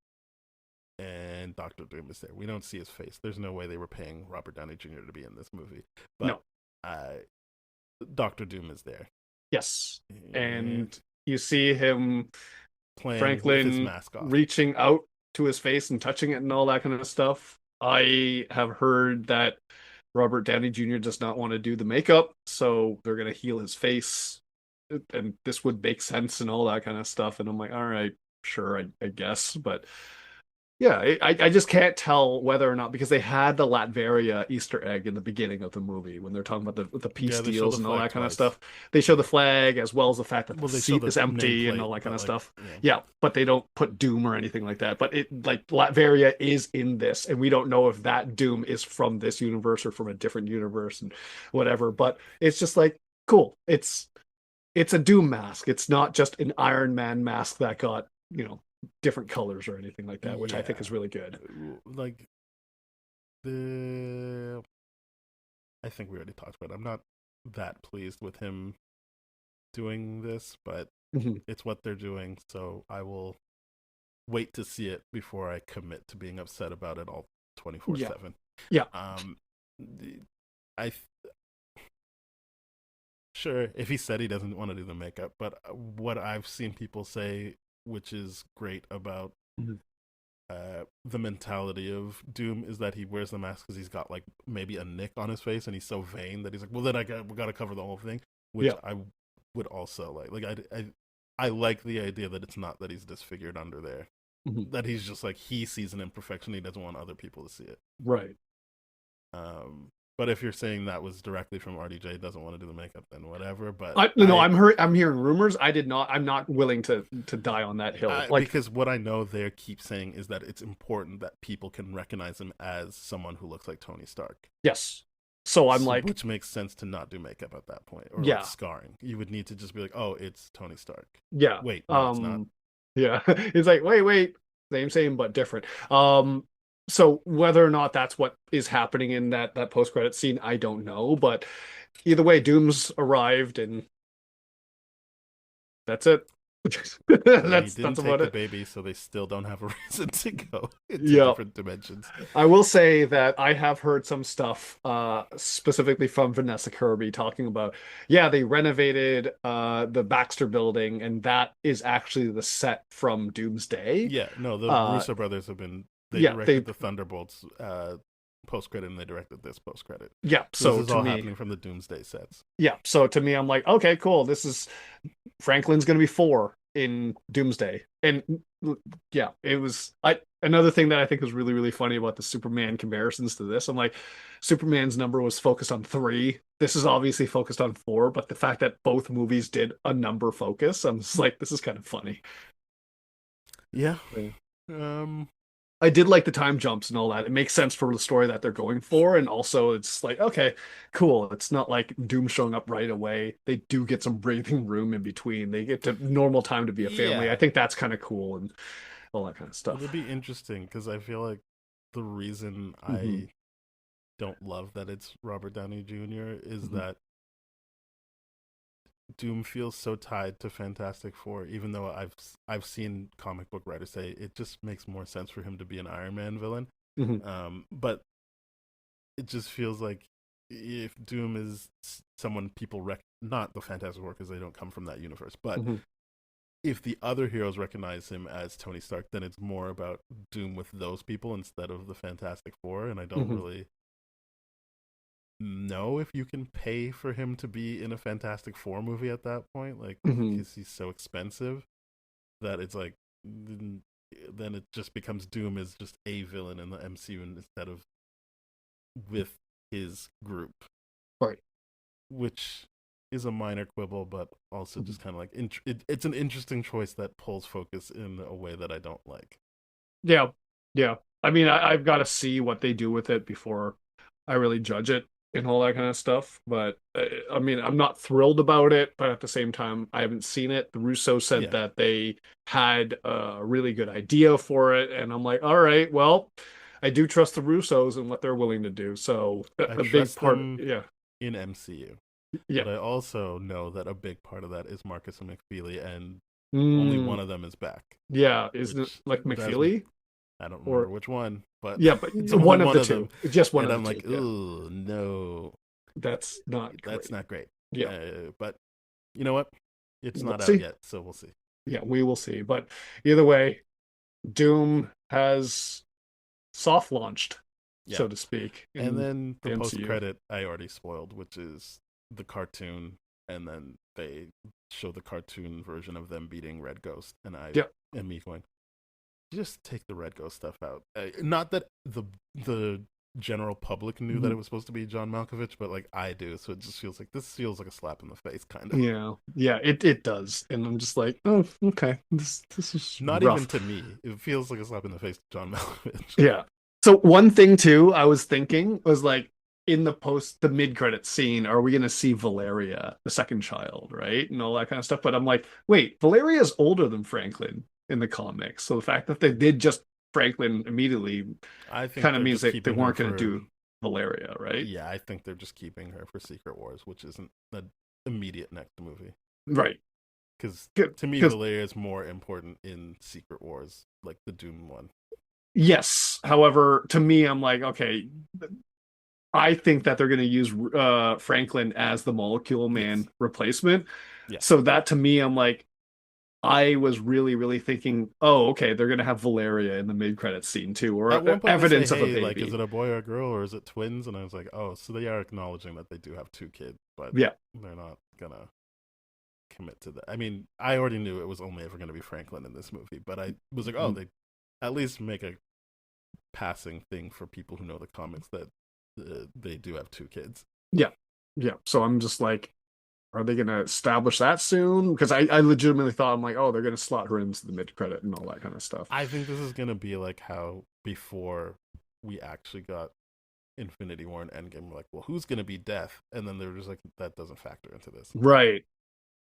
and Doctor Doom is there. We don't see his face. There's no way they were paying Robert Downey Jr. to be in this movie, but No. Doctor Doom is there. Yes. And And you see him, playing with his Franklin, mask off. reaching out to his face and touching it and all that kind of stuff. I have heard that Robert Downey Jr. does not want to do the makeup, so they're gonna heal his face, and this would make sense and all that kind of stuff. And I'm like, all right, sure, I guess, but yeah, I just can't tell whether or not because they had the Latveria Easter egg in the beginning of the movie when they're talking about the peace Yeah, they show deals the and all flag that kind of twice. stuff. They show the flag as well as the fact that the Well, they show seat the is empty and nameplate, all that kind but of like, stuff. yeah, Yeah, but they don't put Doom or anything like that. But it like Latveria is in this, and we don't know if that Doom is from this universe or from a different universe and whatever. But it's just like cool. It's a Doom mask. It's not just an Iron Man mask that got, different colors or anything like that, which I think yeah. is really good. Like the, I think we already talked about it. I'm not that pleased with him doing this, but Mhm. it's what they're doing, so I will wait to see it before I commit to being upset about it all Yeah. 24/7. Yeah. Um, I sure if he said he doesn't want to do the makeup, but what I've seen people say, which is great about Mhm. the mentality of Doom, is that he wears the mask because he's got like maybe a nick on his face, and he's so vain that he's like, well, then we got to cover the whole thing, which Yeah. I would also like. I like the idea that it's not that he's disfigured under there, Mhm. that he's just like he sees an imperfection, he doesn't want other people to see it. Right. Um, but if you're saying that was directly from RDJ, doesn't want to do the makeup, then whatever. But I no, I'm hearing rumors. I did not. I'm not willing to die on that hill. Like, because what I know they keep saying is that it's important that people can recognize him as someone who looks like Tony Stark. yes. So I'm like, Which makes sense to not do makeup at that point, or yeah, like scarring. You would need to just be like, oh, it's Tony Stark. yeah. Wait, no, it's not. Yeah. It's like, wait, same, but different. So whether or not that's what is happening in that post credit scene, I don't know. But either way, Doom's arrived, and that's it. And he didn't That's take about the it. baby, so they still don't have a reason to go into Yeah. different dimensions. I will say that I have heard some stuff, specifically from Vanessa Kirby talking about, yeah, they renovated the Baxter building, and that is actually the set from Doomsday. Yeah, no, the Uh, Russo brothers have been. They yeah, directed the Thunderbolts post credit, and they directed this post credit. yeah. So this So is to all me, happening from the Doomsday sets. yeah, so to me, I'm like, okay, cool. This is Franklin's gonna be 4 in Doomsday, and yeah, it was. Another thing that I think is really really funny about the Superman comparisons to this. I'm like, Superman's number was focused on 3. This is obviously focused on 4, but the fact that both movies did a number focus, I'm just like, this is kind of funny. Yeah. Yeah. Um. I did like the time jumps and all that. It makes sense for the story that they're going for, and also it's like, okay, cool. It's not like Doom showing up right away. They do get some breathing room in between. They get to normal time to be a family. I Yeah. think that's kind of cool and all that kind of It'll stuff. be interesting because I feel like the reason Hmm. I don't love that it's Robert Downey Jr. is Hmm. that Doom feels so tied to Fantastic Four, even though I've seen comic book writers say it just makes more sense for him to be an Iron Man villain. Hmm. But it just feels like if Doom is someone people not the Fantastic Four because they don't come from that universe, but Hmm. if the other heroes recognize him as Tony Stark, then it's more about Doom with those people instead of the Fantastic Four, and I don't Hmm. really know if you can pay for him to be in a Fantastic Four movie at that point, like Hmm. because he's so expensive that it's like then it just becomes Doom as just a villain in the MCU instead of with his group, Right. which is a minor quibble, but also Mhm. just kind of like it's an interesting choice that pulls focus in a way that I don't like. Yeah, yeah. I mean, I've got to see what they do with it before I really judge it and all that kind of stuff. But I mean, I'm not thrilled about it, but at the same time, I haven't seen it. The Russo said Yeah, that they had a really good idea for it, and I'm like, all right, well, I do trust the Russos and what they're willing to do. So I a big trust part, them yeah, in MCU, yeah. but I also know that a big part of that is Marcus and McFeely, and only one Mm, of them is back. yeah, isn't it Which like drives me. McFeely I don't remember or which one, but yeah, but it's only one of one the of them, two, just one and of the I'm two. like, Yeah, oh no, that's not that's great. not great. Yeah, But you know what? It's we'll not out see. yet, so we'll see. Yeah, we will see. But either way, Doom has soft launched, Yeah, so to speak, and in then the the post MCU. credit I already spoiled, which is the cartoon, and then they show the cartoon version of them beating Red Ghost, Yeah. and me going, just take the Red Ghost stuff out. Not that the general public knew that Mhm. it was supposed to be John Malkovich, but like I do, so it just feels like a slap in the face, kind of. Yeah. Yeah, it does. And I'm just like, oh, okay. This is Not even rough. to me, it feels like a slap in the face to John Malkovich. Yeah. So one thing too, I was thinking was like in the mid-credit scene, are we gonna see Valeria, the second child, right? And all that kind of stuff. But I'm like, wait, Valeria's older than Franklin in the comics. So the fact that they did just Franklin immediately I think kind of they're means just that they keeping her weren't gonna for do Valeria, right? yeah. I think they're just keeping her for Secret Wars, which isn't the immediate next movie. Right. Because to me, Because Valeria is more important in Secret Wars, like the Doom one. yes, however, to me, I'm like, okay, I think that they're going to use Franklin as the Molecule Yes, Man replacement. yeah. So that to me, I'm like, I was really, really thinking, oh, okay, they're going to have Valeria in the mid-credit scene too, At or one point, they say, evidence of a "Hey, like, is baby. it a boy or a girl, or is it twins?" And I was like, "Oh, so they are acknowledging that they do have two kids, but Yeah. they're not gonna commit to that." I mean, I already knew it was only ever gonna be Franklin in this movie, but I was like, "Oh, Mhm. they at least make a passing thing for people who know the comics that they do have two kids." Yeah. Yeah. So I'm just like, are they going to establish that soon? Because I legitimately thought, I'm like, oh, they're going to slot her into the mid-credit and all that kind of stuff. I think this is gonna be like how before we actually got Infinity War and Endgame, we're like, well, who's gonna be Death? And then they're just like, that doesn't factor into this. Right.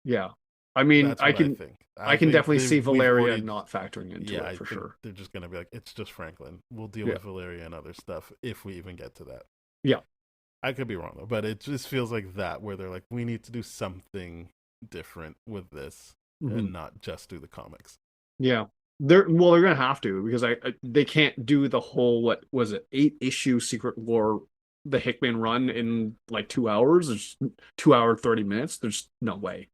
Yeah. I mean, That's what I think. I I can think definitely see we've Valeria already, not factoring into yeah, it I for think sure. they're just gonna be like, it's just Franklin. We'll deal Yeah. with Valeria and other stuff if we even get to that. Yeah. I could be wrong though, but it just feels like that where they're like, we need to do something different with this Mhm. and not just do the comics. Yeah. They're gonna have to because they can't do the whole what was it 8 issue Secret War the Hickman run in like 2 hours. There's 2 hour 30 minutes. There's no way.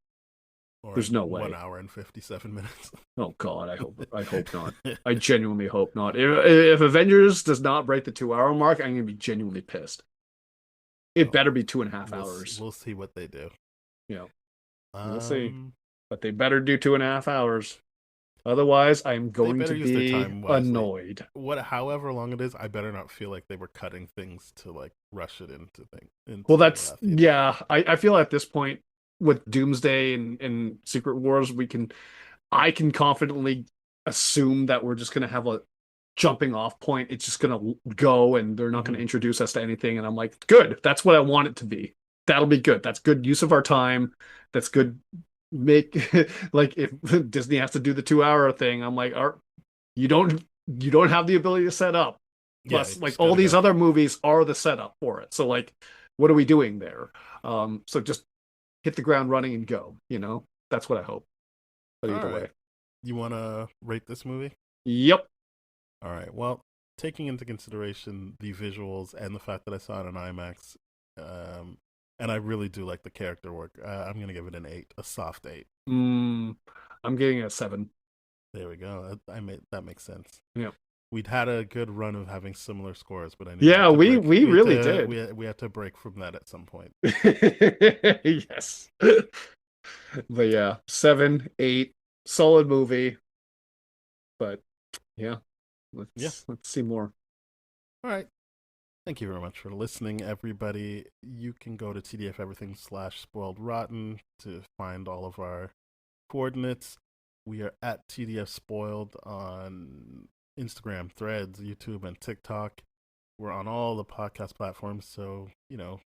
Or There's no one way. hour and 57 minutes. Oh God, I hope not. I genuinely hope not. If Avengers does not break the 2 hour mark, I'm gonna be genuinely pissed. It Well, better be 2.5 hours. we'll see what they do. You know, we'll see. Um, But they better do 2.5 hours. Otherwise, I'm they going better to use their be time wisely. annoyed. However long it is, I better not feel like they were cutting things to like rush it Well, into that's theaters. yeah. I feel at this point with Doomsday and Secret Wars, I can confidently assume that we're just gonna have a jumping off point. It's just gonna go and they're not gonna Mm-hmm. introduce us to anything. And I'm like, good. That's what I want it to be. That'll be good. That's good use of our time. That's good. Make like if Disney has to do the 2 hour thing, I'm like, you don't you don't have the ability to set up. Yeah, Plus, you like just all gotta these go. other movies are the setup for it. So like, what are we doing there? So just hit the ground running and go. That's what I hope. But All either right, way, you want to rate this movie? yep. All right. Well, taking into consideration the visuals and the fact that I saw it in IMAX, um, and I really do like the character work, I'm gonna give it an 8, a soft 8. Mm, I'm getting a 7. There we go. That makes sense. Yep. We'd had a good run of having similar scores, but I knew we Yeah, had to we break. we really did. We had to break from that at some point. Yes. But yeah, 7, 8, solid movie. But yeah, Yeah. let's see more. All right. Thank you very much for listening, everybody. You can go to tdfeverything/spoiled rotten to find all of our coordinates. We are at TDF Spoiled on Instagram, Threads, YouTube, and TikTok. We're on all the podcast platforms, so,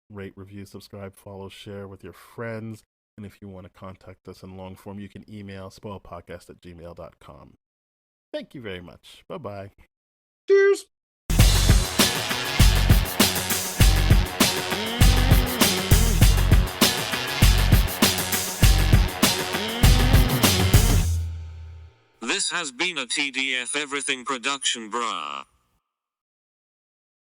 rate, review, subscribe, follow, share with your friends. And if you want to contact us in long form, you can email spoilpodcast@gmail.com. Thank you very much. Bye-bye. Cheers! This has been a TDF Everything production, brah.